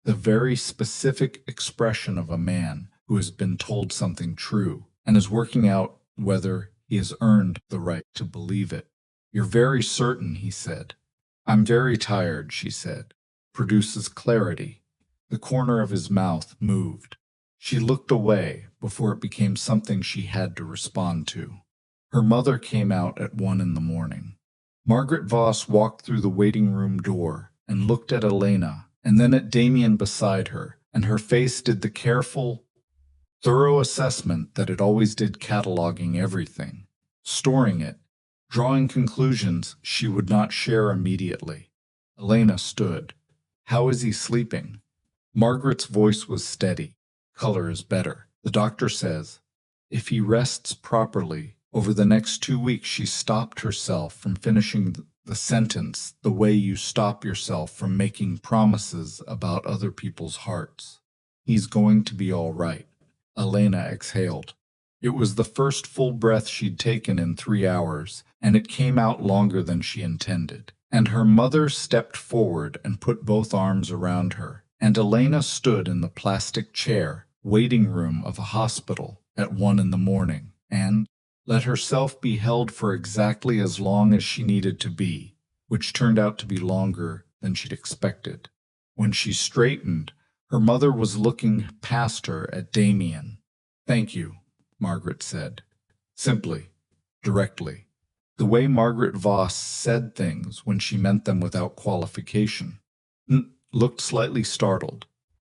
Speaker 1: The very specific expression of a man who has been told something true and is working out whether he has earned the right to believe it. You're very certain, he said. I'm very tired, she said. Produces clarity. The corner of his mouth moved. She looked away before it became something she had to respond to. Her mother came out at 1 in the morning. Margaret Voss walked through the waiting room door and looked at Elena and then at Damian beside her, and her face did the careful, thorough assessment that it always did, cataloging everything, storing it, drawing conclusions she would not share immediately. Elena stood. How is he sleeping? Margaret's voice was steady. Color is better. The doctor says, if he rests properly, over the next 2 weeks. She stopped herself from finishing the sentence the way you stop yourself from making promises about other people's hearts. He's going to be all right. Elena exhaled. It was the first full breath she'd taken in 3 hours, and it came out longer than she intended. And her mother stepped forward and put both arms around her, and Elena stood in the plastic chair, waiting room of a hospital at 1 in the morning, and let herself be held for exactly as long as she needed to be, which turned out to be longer than she'd expected. When she straightened, her mother was looking past her at Damian. "Thank you," Margaret said. Simply, directly. The way Margaret Voss said things when she meant them without qualification. Looked slightly startled.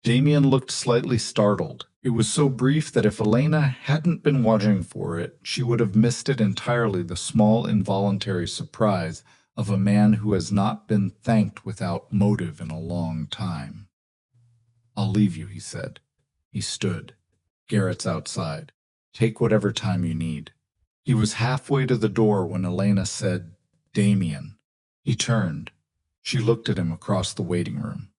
Speaker 1: Damian looked slightly startled. It was so brief that if Elena hadn't been watching for it, she would have missed it entirely, the small involuntary surprise of a man who has not been thanked without motive in a long time. "I'll leave you," he said. He stood. "Garrett's outside. Take whatever time you need." He was halfway to the door when Elena said, "Damian." He turned. She looked at him across the waiting room.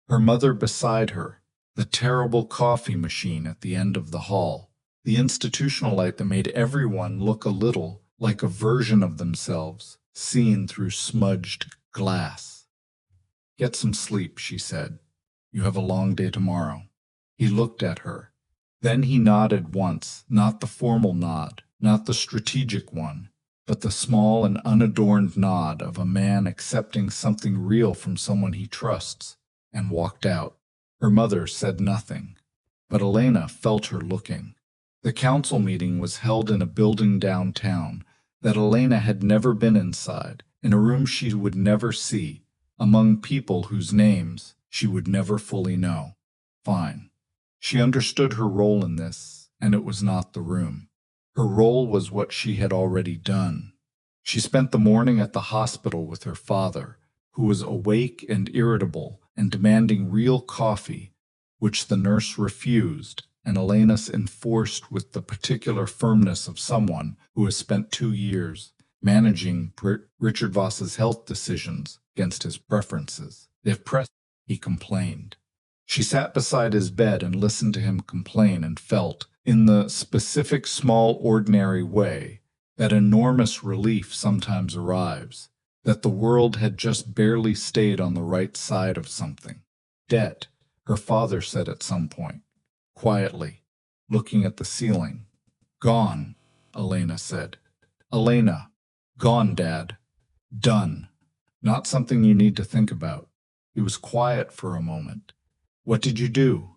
Speaker 1: Her mother beside her, the terrible coffee machine at the end of the hall, the institutional light that made everyone look a little like a version of themselves, seen through smudged glass. "Get some sleep," she said. "You have a long day tomorrow." He looked at her. Then he nodded once, not the formal nod, not the strategic one, but the small and unadorned nod of a man accepting something real from someone he trusts, and walked out. Her mother said nothing, but Elena felt her looking. The council meeting was held in a building downtown that Elena had never been inside, in a room she would never see, among people whose names she would never fully know. Fine. She understood her role in this, and it was not the room. Her role was what she had already done. She spent the morning at the hospital with her father, who was awake and irritable and demanding real coffee, which the nurse refused, and Elena enforced with the particular firmness of someone who has spent 2 years managing Richard Voss's health decisions against his preferences. "They've pressed," he complained. She sat beside his bed and listened to him complain and felt, in the specific small ordinary way, that enormous relief sometimes arrives, that the world had just barely stayed on the right side of something. "Debt," her father said at some point, quietly, looking at the ceiling. "Gone," Elena said. "Elena, gone, Dad. Done. Not something you need to think about." He was quiet for a moment. "What did you do?"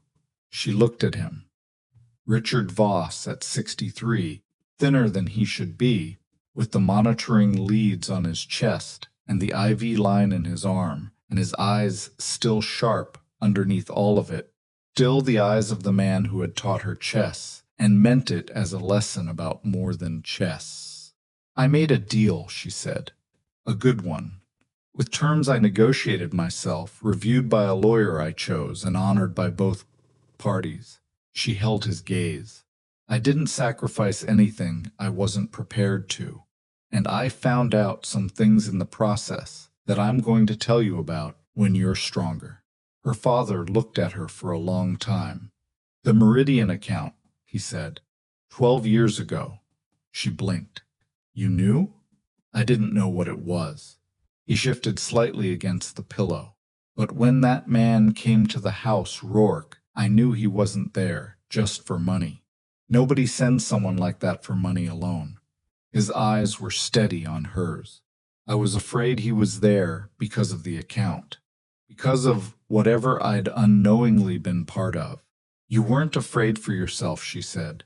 Speaker 1: She looked at him. Richard Voss, at 63, thinner than he should be, with the monitoring leads on his chest and the IV line in his arm, and his eyes still sharp underneath all of it, still the eyes of the man who had taught her chess, and meant it as a lesson about more than chess. "I made a deal," she said. "A good one. With terms I negotiated myself, reviewed by a lawyer I chose, and honored by both parties." She held his gaze. "I didn't sacrifice anything I wasn't prepared to, and I found out some things in the process that I'm going to tell you about when you're stronger." Her father looked at her for a long time. "The Meridian account," he said. 12 years ago." She blinked. "You knew?" "I didn't know what it was." He shifted slightly against the pillow. "But when that man came to the house, Rourke, I knew he wasn't there just for money. Nobody sends someone like that for money alone." His eyes were steady on hers. "I was afraid he was there because of the account, because of whatever I'd unknowingly been part of." "You weren't afraid for yourself," she said.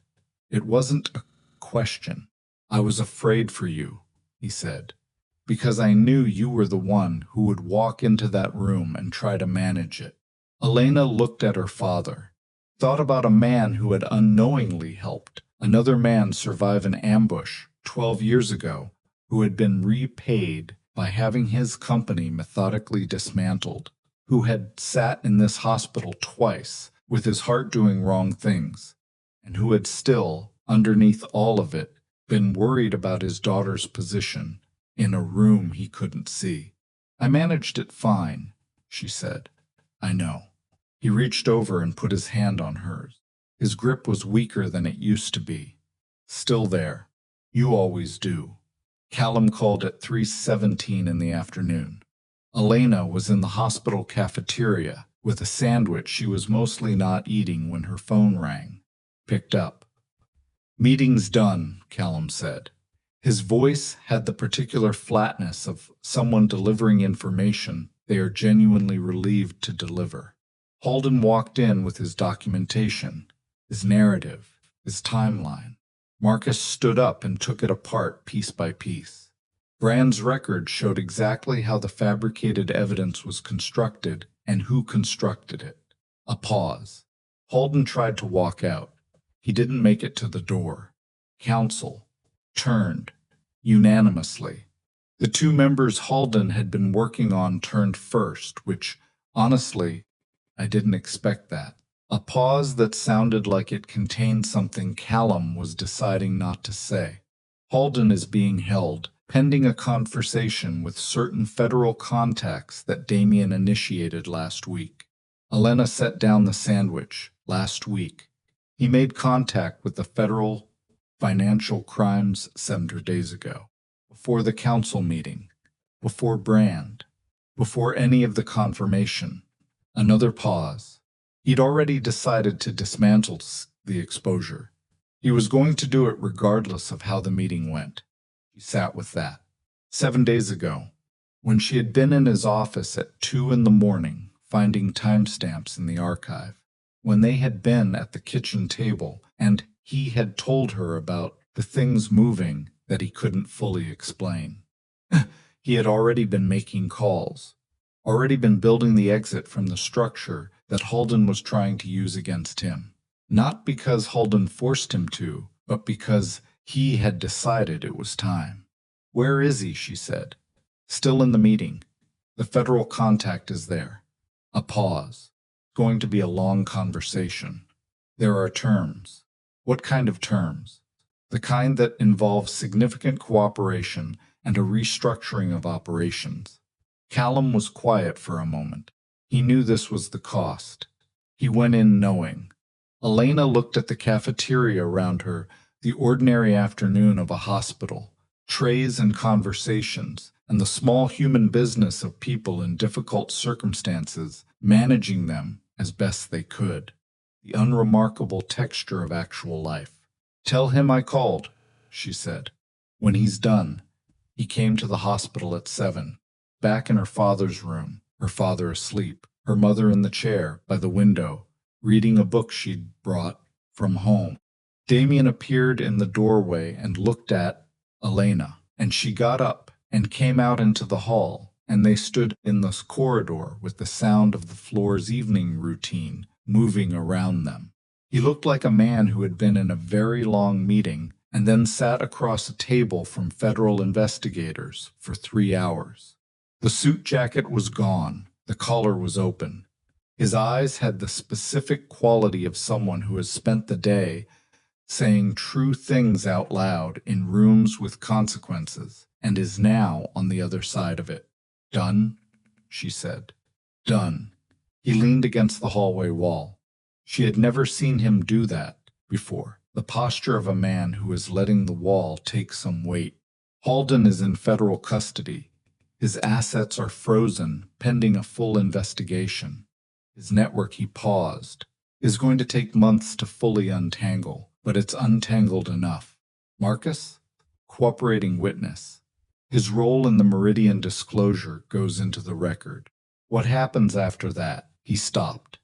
Speaker 1: "It wasn't a question. I was afraid for you," he said, "because I knew you were the one who would walk into that room and try to manage it." Elena looked at her father, thought about a man who had unknowingly helped another man survive an ambush 12 years ago, who had been repaid by having his company methodically dismantled, who had sat in this hospital twice with his heart doing wrong things, and who had still, underneath all of it, been worried about his daughter's position in a room he couldn't see. "I managed it fine," she said. "I know." He reached over and put his hand on hers. His grip was weaker than it used to be. "Still there. You always do." Callum called at 3:17 in the afternoon. Elena was in the hospital cafeteria with a sandwich she was mostly not eating when her phone rang. Picked up. "Meeting's done," Callum said. His voice had the particular flatness of someone delivering information they are genuinely relieved to deliver. Holden walked in with his documentation, his narrative, his timeline. Marcus stood up and took it apart piece by piece. Brand's record showed exactly how the fabricated evidence was constructed and who constructed it. A pause. Holden tried to walk out. He didn't make it to the door. Counsel turned unanimously. The two members Holden had been working on turned first, which, honestly, I didn't expect that. A pause that sounded like it contained something Callum was deciding not to say. Holden is being held, pending a conversation with certain federal contacts that Damian initiated last week. Elena set down the sandwich last week. He made contact with the Federal Financial Crimes Center days ago, before the council meeting, before Brand, before any of the confirmation. Another pause. He'd already decided to dismantle the exposure. He was going to do it regardless of how the meeting went. He sat with that. 7 days ago, when she had been in his office at 2 in the morning, finding timestamps in the archive, when they had been at the kitchen table and he had told her about the things moving that he couldn't fully explain. He had already been making calls, already been building the exit from the structure that Holden was trying to use against him. Not because Holden forced him to, but because he had decided it was time. "Where is he?" she said. "Still in the meeting. The federal contact is there." A pause. Going to be a long conversation. There are terms. What kind of terms? The kind that involve significant cooperation and a restructuring of operations. Callum was quiet for a moment. He knew this was the cost. He went in knowing. Elena looked at the cafeteria around her, the ordinary afternoon of a hospital, trays and conversations, and the small human business of people in difficult circumstances, managing them as best they could. The unremarkable texture of actual life. "Tell him I called," she said. "When he's done." He came to the hospital at 7, back in her father's room, her father asleep, her mother in the chair by the window, reading a book she'd brought from home. Damian appeared in the doorway and looked at Elena, and she got up and came out into the hall, and they stood in the corridor with the sound of the floor's evening routine moving around them. He looked like a man who had been in a very long meeting and then sat across a table from federal investigators for 3 hours. The suit jacket was gone. The collar was open. His eyes had the specific quality of someone who has spent the day saying true things out loud in rooms with consequences and is now on the other side of it. "Done?" she said. "Done." He leaned against the hallway wall. She had never seen him do that before. The posture of a man who is letting the wall take some weight. Holden is in federal custody. His assets are frozen, pending a full investigation. His network, he paused, is going to take months to fully untangle, but it's untangled enough. Marcus? Cooperating witness. His role in the Meridian disclosure goes into the record. What happens after that? He stopped.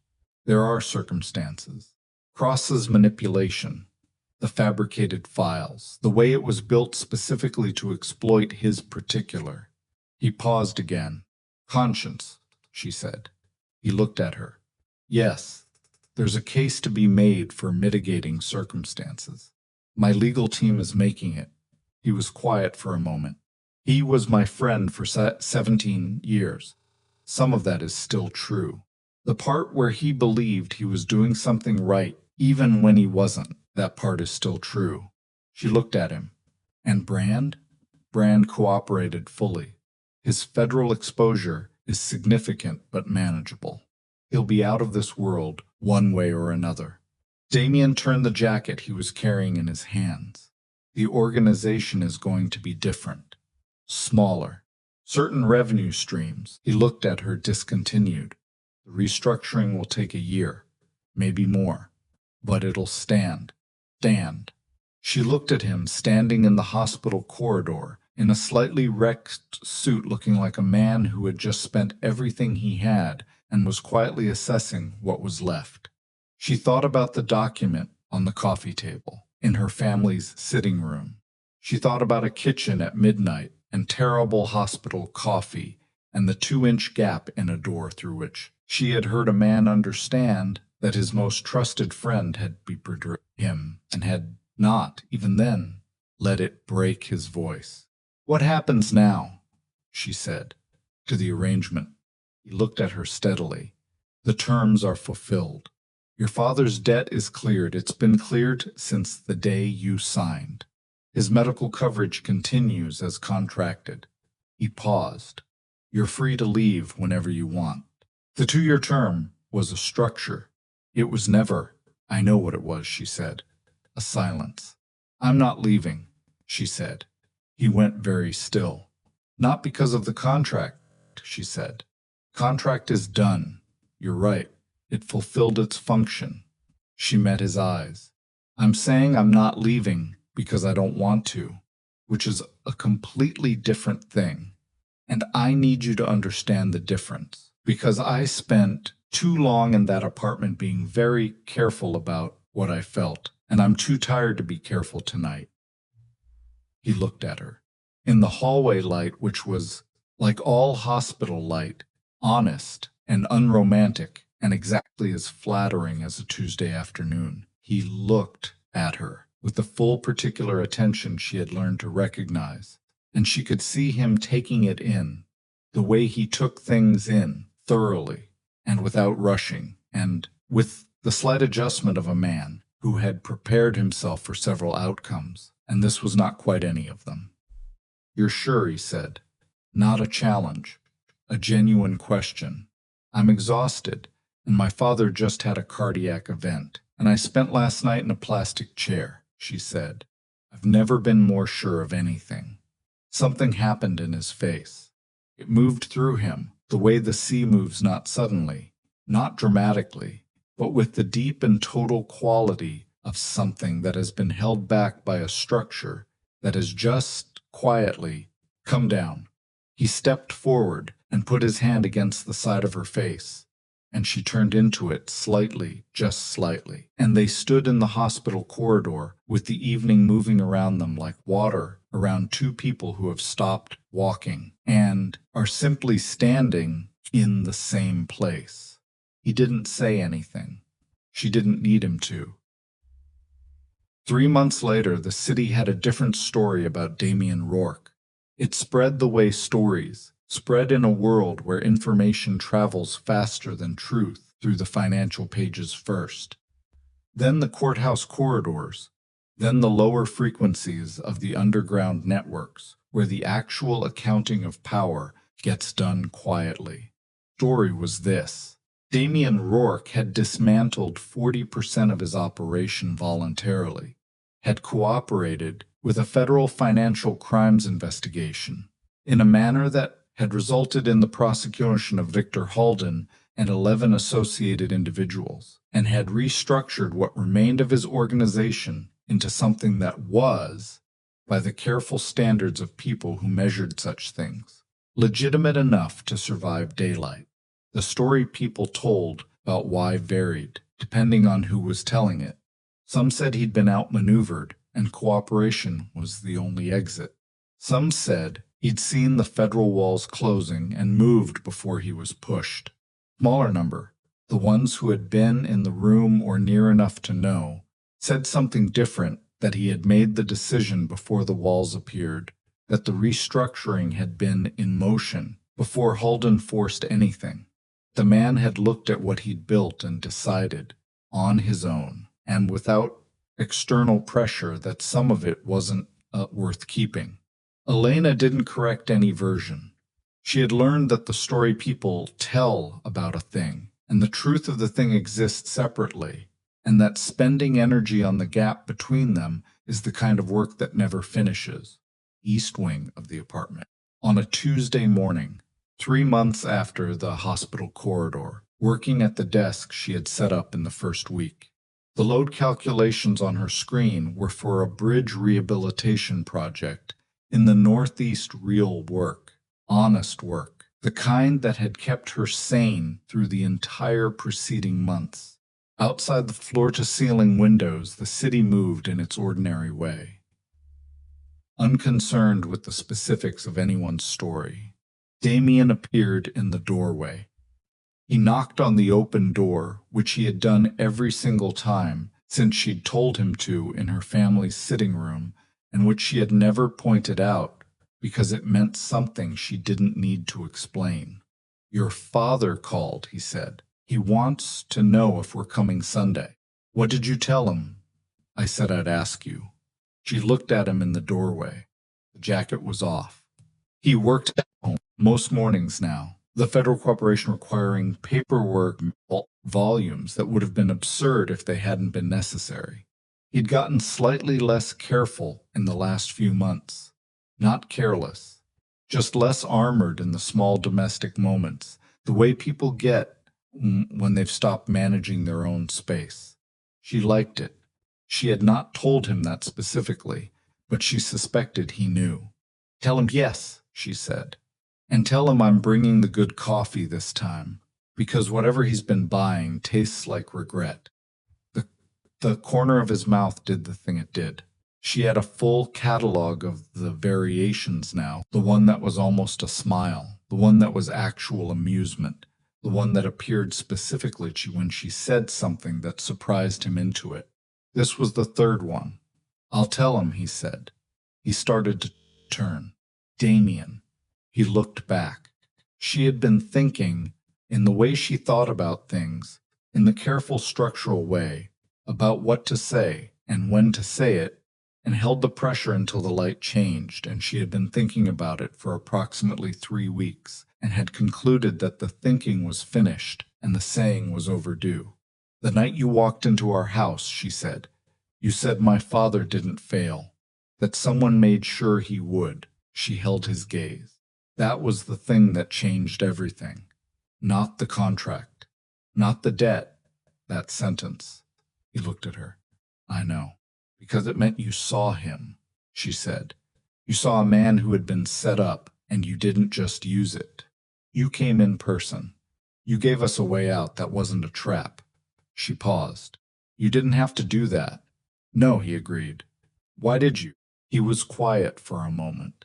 Speaker 1: There are circumstances. Cross's manipulation. The fabricated files. The way it was built specifically to exploit his particular. He paused again. "Conscience," she said. He looked at her. "Yes, there's a case to be made for mitigating circumstances. My legal team is making it." He was quiet for a moment. "He was my friend for 17 years. Some of that is still true. The part where he believed he was doing something right, even when he wasn't, that part is still true." She looked at him. "And Brand?" "Brand cooperated fully. His federal exposure is significant but manageable. He'll be out of this world one way or another." Damian turned the jacket he was carrying in his hands. "The organization is going to be different. Smaller. Certain revenue streams," he looked at her discontinued. The restructuring will take a year, maybe more, but it'll stand. Stand. She looked at him standing in the hospital corridor in a slightly wrecked suit, looking like a man who had just spent everything he had and was quietly assessing what was left. She thought about the document on the coffee table in her family's sitting room. She thought about a kitchen at midnight and terrible hospital coffee and the 2-inch gap in a door through which she had heard a man understand that his most trusted friend had betrayed him and had not, even then, let it break his voice. "What happens now?" she said, to the arrangement. He looked at her steadily. "The terms are fulfilled. Your father's debt is cleared. It's been cleared since the day you signed. His medical coverage continues as contracted." He paused. "You're free to leave whenever you want." The 2-year term was a structure. It was never. "I know what it was," she said. A silence. "I'm not leaving," she said. He went very still. "Not because of the contract," she said. "Contract is done. You're right. It fulfilled its function." She met his eyes. "I'm saying I'm not leaving because I don't want to, which is a completely different thing. And I need you to understand the difference, because I spent too long in that apartment being very careful about what I felt, and I'm too tired to be careful tonight." He looked at her. In the hallway light, which was, like all hospital light, honest and unromantic and exactly as flattering as a Tuesday afternoon, he looked at her with the full particular attention she had learned to recognize, and she could see him taking it in, the way he took things in, thoroughly and without rushing, and with the slight adjustment of a man who had prepared himself for several outcomes, and this was not quite any of them. "You're sure?" he said. Not a challenge, a genuine question. "I'm exhausted, and my father just had a cardiac event, and I spent last night in a plastic chair," she said. "I've never been more sure of anything." Something happened in his face. It moved through him, the way the sea moves, not suddenly, not dramatically, but with the deep and total quality of something that has been held back by a structure that has just quietly come down. He stepped forward and put his hand against the side of her face, and she turned into it slightly, just slightly, and they stood in the hospital corridor with the evening moving around them like water around two people who have stopped walking and are simply standing in the same place. He didn't say anything. She didn't need him to. 3 months later, the city had a different story about Damian Rourke. It spread the way stories spread in a world where information travels faster than truth through the financial pages first, then the courthouse corridors, then the lower frequencies of the underground networks where the actual accounting of power gets done quietly. Story was this. Damian Rourke had dismantled 40% of his operation voluntarily, had cooperated with a federal financial crimes investigation in a manner that had resulted in the prosecution of Victor Halden and 11 associated individuals, and had restructured what remained of his organization into something that was, by the careful standards of people who measured such things, legitimate enough to survive daylight. The story people told about why varied, depending on who was telling it. Some said he'd been outmaneuvered, and cooperation was the only exit. Some said he'd seen the federal walls closing and moved before he was pushed. Smaller number, the ones who had been in the room or near enough to know, said something different, that he had made the decision before the walls appeared, that the restructuring had been in motion before Halden forced anything. The man had looked at what he'd built and decided, on his own, and without external pressure, that some of it wasn't worth keeping. Elena didn't correct any version. She had learned that the story people tell about a thing, and the truth of the thing exists separately, and that spending energy on the gap between them is the kind of work that never finishes. East wing of the apartment. On a Tuesday morning, 3 months after the hospital corridor, working at the desk she had set up in the first week. The load calculations on her screen were for a bridge rehabilitation project in the Northeast. Real work, honest work, the kind that had kept her sane through the entire preceding months. Outside the floor-to-ceiling windows, the city moved in its ordinary way, unconcerned with the specifics of anyone's story. Damian appeared in the doorway. He knocked on the open door, which he had done every single time since she'd told him to in her family's sitting room, and which she had never pointed out because it meant something she didn't need to explain. "Your father called," he said. "He wants to know if we're coming Sunday." "What did you tell him?" "I said I'd ask you." She looked at him in the doorway. The jacket was off. He worked at home most mornings now, the federal corporation requiring paperwork volumes that would have been absurd if they hadn't been necessary. He'd gotten slightly less careful in the last few months. Not careless, just less armored in the small domestic moments, the way people get when they've stopped managing their own space. She liked it. She had not told him that specifically, but she suspected he knew. "Tell him yes," she said. "And tell him I'm bringing the good coffee this time, because whatever he's been buying tastes like regret." The corner of his mouth did the thing it did. She had a full catalog of the variations now, the one that was almost a smile, the one that was actual amusement, the one that appeared specifically when she said something that surprised him into it. This was the third one. "I'll tell him," he said. He started to turn. "Damian." He looked back. She had been thinking, in the way she thought about things, in the careful structural way, about what to say and when to say it, and held the pressure until the light changed, and she had been thinking about it for approximately 3 weeks, and had concluded that the thinking was finished and the saying was overdue. "The night you walked into our house," she said, "you said my father didn't fail, that someone made sure he would." She held his gaze. "That was the thing that changed everything. Not the contract, not the debt, that sentence." He looked at her. "I know. Because it meant you saw him," she said. "You saw a man who had been set up, and you didn't just use it. You came in person. You gave us a way out that wasn't a trap." She paused. "You didn't have to do that." "No," he agreed. "Why did you?" He was quiet for a moment.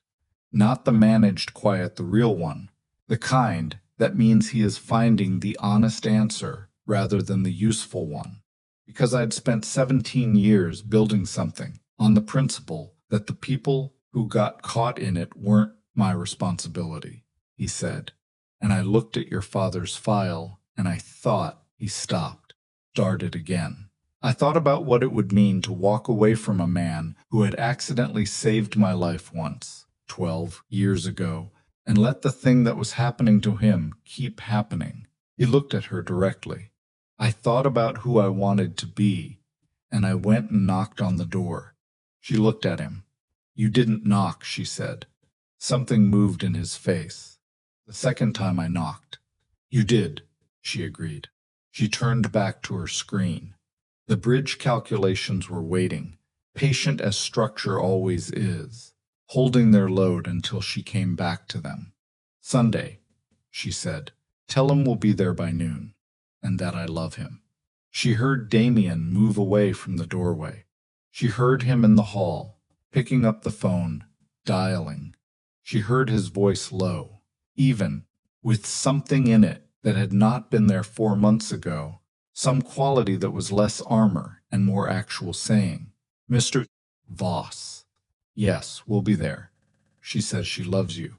Speaker 1: Not the managed quiet, the real one. The kind that means he is finding the honest answer rather than the useful one. "Because I'd spent 17 years building something on the principle that the people who got caught in it weren't my responsibility," he said. "And I looked at your father's file, and I thought—" He stopped, started again. "I thought about what it would mean to walk away from a man who had accidentally saved my life once, 12 years ago, and let the thing that was happening to him keep happening." He looked at her directly. "I thought about who I wanted to be, and I went and knocked on the door." She looked at him. "You didn't knock," she said. Something moved in his face. "The second time I knocked." "You did," she agreed. She turned back to her screen. The bridge calculations were waiting, patient as structure always is, holding their load until she came back to them. "Sunday," she said. "Tell him we'll be there by noon, and that I love him." She heard Damian move away from the doorway. She heard him in the hall, picking up the phone, dialing. She heard his voice low, even, with something in it that had not been there 4 months ago, some quality that was less armor and more actual saying. "Mr. Voss." "Yes, we'll be there. She says she loves you."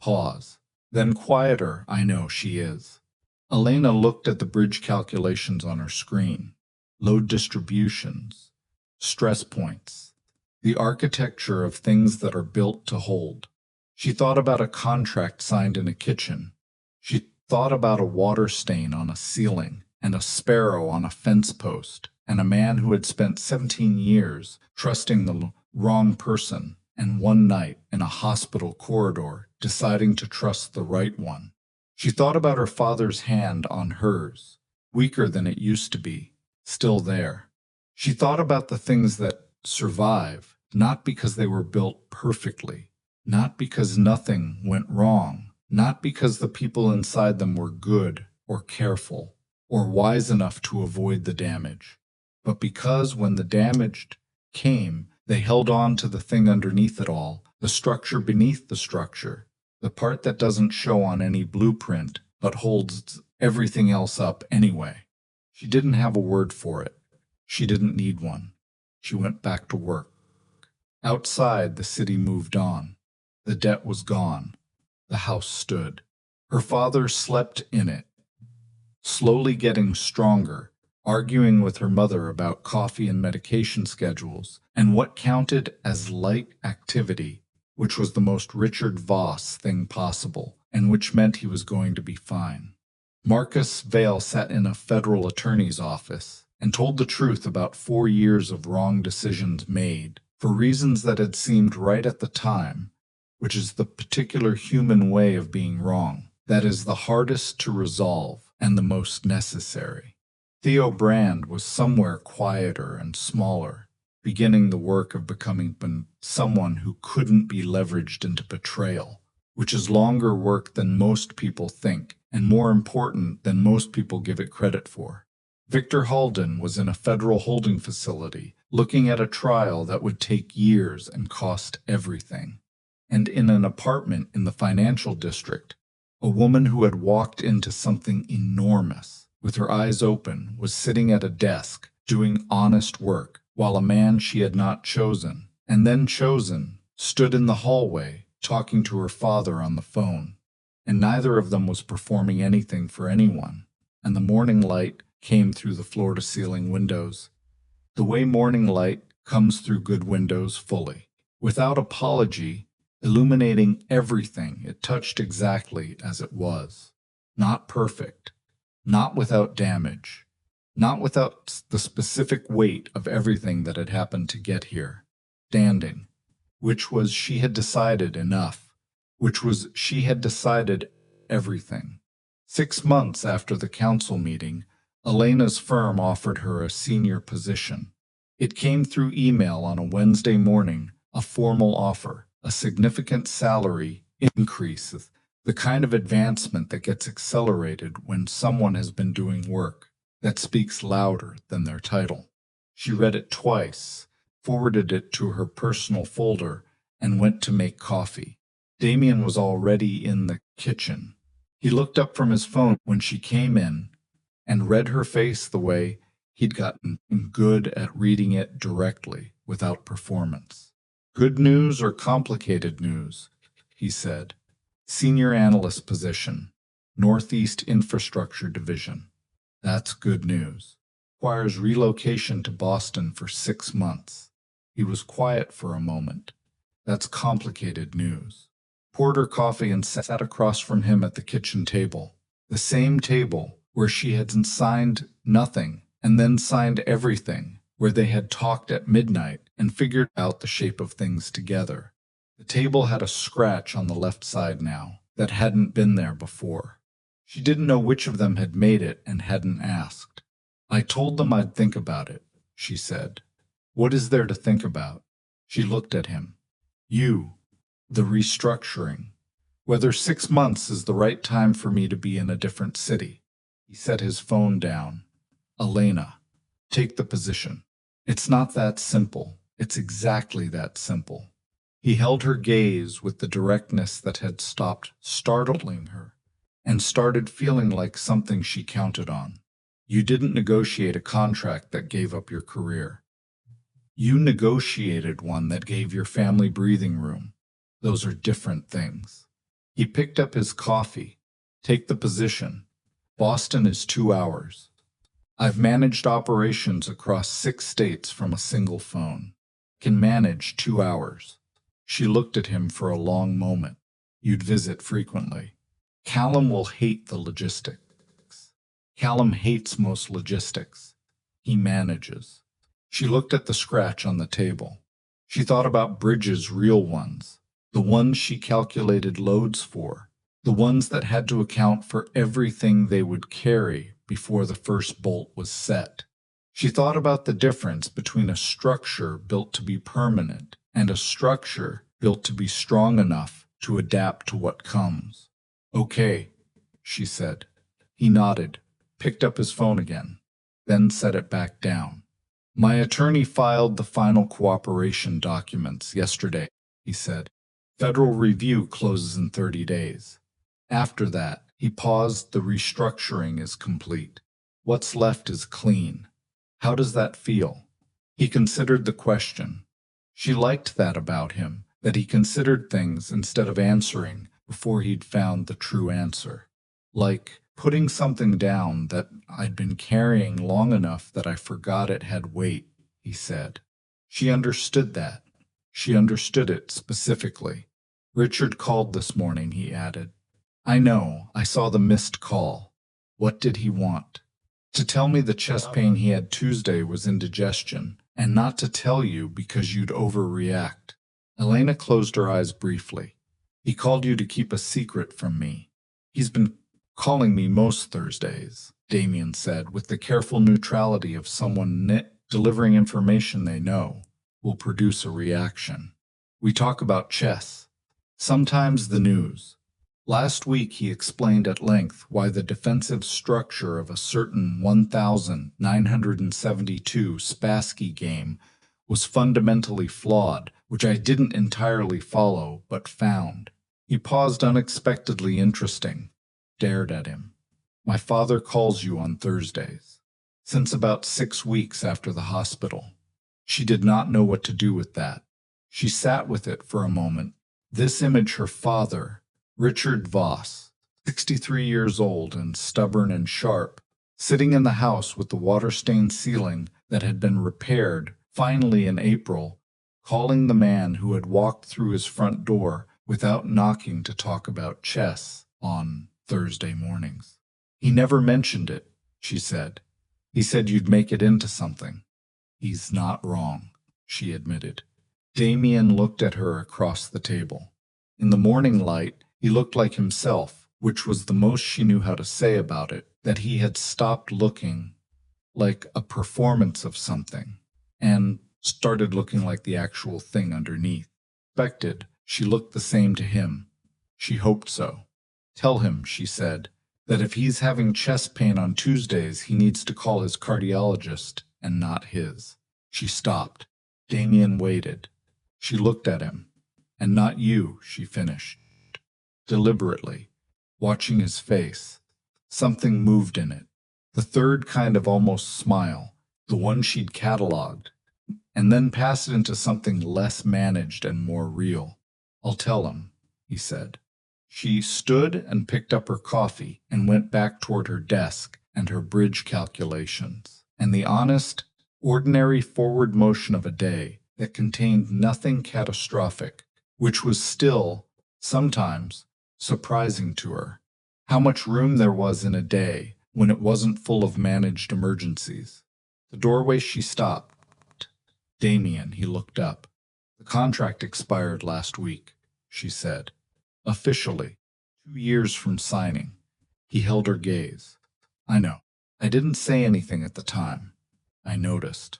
Speaker 1: Pause. Then quieter, "I know she is." Elena looked at the bridge calculations on her screen. Load distributions, stress points, the architecture of things that are built to hold. She thought about a contract signed in a kitchen. She thought about a water stain on a ceiling and a sparrow on a fence post, and a man who had spent 17 years trusting the wrong person, and one night in a hospital corridor deciding to trust the right one. She thought about her father's hand on hers, weaker than it used to be, still there. She thought about the things that survive, not because they were built perfectly, not because nothing went wrong, not because the people inside them were good or careful or wise enough to avoid the damage, but because when the damage came, they held on to the thing underneath it all, the structure beneath the structure, the part that doesn't show on any blueprint, but holds everything else up anyway. She didn't have a word for it. She didn't need one. She went back to work. Outside, the city moved on. The debt was gone. The house stood. Her father slept in it, slowly getting stronger, arguing with her mother about coffee and medication schedules, and what counted as light activity, which was the most Richard Voss thing possible, and which meant he was going to be fine. Marcus Vale sat in a federal attorney's office and told the truth about 4 years of wrong decisions made, for reasons that had seemed right at the time, which is the particular human way of being wrong, that is the hardest to resolve and the most necessary. Theo Brand was somewhere quieter and smaller, beginning the work of becoming someone who couldn't be leveraged into betrayal, which is longer work than most people think and more important than most people give it credit for. Victor Halden was in a federal holding facility, looking at a trial that would take years and cost everything. And in an apartment in the financial district, a woman who had walked into something enormous, with her eyes open, was sitting at a desk, doing honest work, while a man she had not chosen, and then chosen, stood in the hallway, talking to her father on the phone. And neither of them was performing anything for anyone, and the morning light came through the floor-to-ceiling windows. The way morning light comes through good windows fully, without apology, illuminating everything it touched exactly as it was. Not perfect, not without damage, not without the specific weight of everything that had happened to get here. Standing, which was she had decided enough, which was she had decided everything. 6 months after the council meeting, Elena's firm offered her a senior position. It came through email on a Wednesday morning, a formal offer, a significant salary increase, the kind of advancement that gets accelerated when someone has been doing work that speaks louder than their title. She read it twice, forwarded it to her personal folder, and went to make coffee. Damian was already in the kitchen. He looked up from his phone when she came in and read her face the way he'd gotten good at reading it directly, without performance. "Good news or complicated news?" he said. "Senior analyst position, Northeast Infrastructure Division. That's good news. Requires relocation to Boston for 6 months." He was quiet for a moment. "That's complicated news." Poured her coffee and sat across from him at the kitchen table, the same table where she had signed nothing and then signed everything, where they had talked at midnight and figured out the shape of things together. The table had a scratch on the left side now that hadn't been there before. She didn't know which of them had made it and hadn't asked. "I told them I'd think about it," she said. "What is there to think about?" She looked at him. "You. The restructuring. Whether 6 months is the right time for me to be in a different city." He set his phone down. "Elena, take the position. It's not that simple. It's exactly that simple." He held her gaze with the directness that had stopped startling her and started feeling like something she counted on. "You didn't negotiate a contract that gave up your career. You negotiated one that gave your family breathing room. Those are different things." He picked up his coffee. "Take the position. Boston is 2 hours. I've managed operations across 6 states from a single phone. Can manage 2 hours." She looked at him for a long moment. "You'd visit frequently." "Callum will hate the logistics." "Callum hates most logistics. He manages." She looked at the scratch on the table. She thought about Bridges' real ones, the ones she calculated loads for, the ones that had to account for everything they would carry before the first bolt was set. She thought about the difference between a structure built to be permanent and a structure built to be strong enough to adapt to what comes. "Okay," she said. He nodded, picked up his phone again, then set it back down. "My attorney filed the final cooperation documents yesterday," he said. "Federal review closes in 30 days. After that," he paused, "the restructuring is complete. What's left is clean. How does that feel?" He considered the question. She liked that about him, that he considered things instead of answering before he'd found the true answer. "Like putting something down that I'd been carrying long enough that I forgot it had weight," he said. She understood that. She understood it specifically. "Richard called this morning," he added. "I know, I saw the missed call. What did he want?" "To tell me the chest pain he had Tuesday was indigestion, and not to tell you because you'd overreact." Elena closed her eyes briefly. "He called you to keep a secret from me. He's been calling me most Thursdays," Damian said, with the careful neutrality of someone delivering information they know will produce a reaction. "We talk about chess. Sometimes the news. Last week he explained at length why the defensive structure of a certain 1972 Spassky game was fundamentally flawed, which I didn't entirely follow, but found." He paused, unexpectedly interesting. Stared at him. "My father calls you on Thursdays. Since about 6 weeks after the hospital." She did not know what to do with that. She sat with it for a moment. This image, her father, Richard Voss, 63 years old and stubborn and sharp, sitting in the house with the water-stained ceiling that had been repaired, finally in April, calling the man who had walked through his front door without knocking to talk about chess on Thursday mornings. "He never mentioned it," she said. "He said you'd make it into something." "He's not wrong," she admitted. Damian looked at her across the table. In the morning light, he looked like himself, which was the most she knew how to say about it, that he had stopped looking like a performance of something and started looking like the actual thing underneath. Expected, she looked the same to him. She hoped so. "Tell him," she said, "that if he's having chest pain on Tuesdays, he needs to call his cardiologist and not his." She stopped. Damian waited. She looked at him. "And not you," she finished. Deliberately, watching his face. Something moved in it. The third kind of almost smile, the one she'd cataloged, and then passed it into something less managed and more real. "I'll tell him," he said. She stood and picked up her coffee and went back toward her desk and her bridge calculations, and the honest, ordinary forward motion of a day that contained nothing catastrophic, which was still, sometimes, surprising to her. How much room there was in a day when it wasn't full of managed emergencies. The doorway she stopped. "Damian," he looked up. "The contract expired last week," she said. "Officially. 2 years from signing." He held her gaze. "I know. I didn't say anything at the time. I noticed."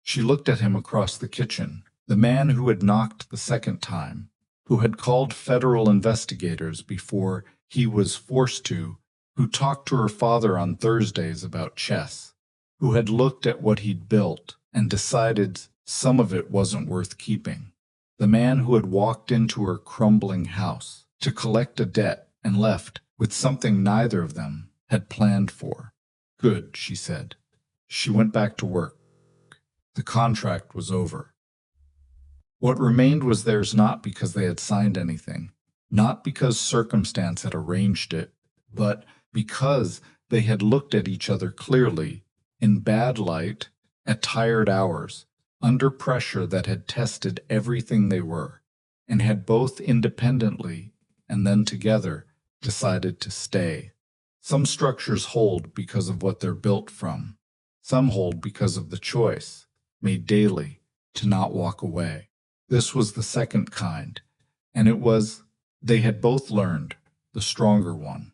Speaker 1: She looked at him across the kitchen, the man who had knocked the second time, who had called federal investigators before he was forced to, who talked to her father on Thursdays about chess, who had looked at what he'd built and decided some of it wasn't worth keeping. The man who had walked into her crumbling house to collect a debt and left with something neither of them had planned for. "Good," she said. She went back to work. The contract was over. What remained was theirs not because they had signed anything, not because circumstance had arranged it, but because they had looked at each other clearly, in bad light, at tired hours, under pressure that had tested everything they were, and had both independently and then together decided to stay. Some structures hold because of what they're built from. Some hold because of the choice, made daily, to not walk away. This was the second kind, and it was, they had both learned, the stronger one.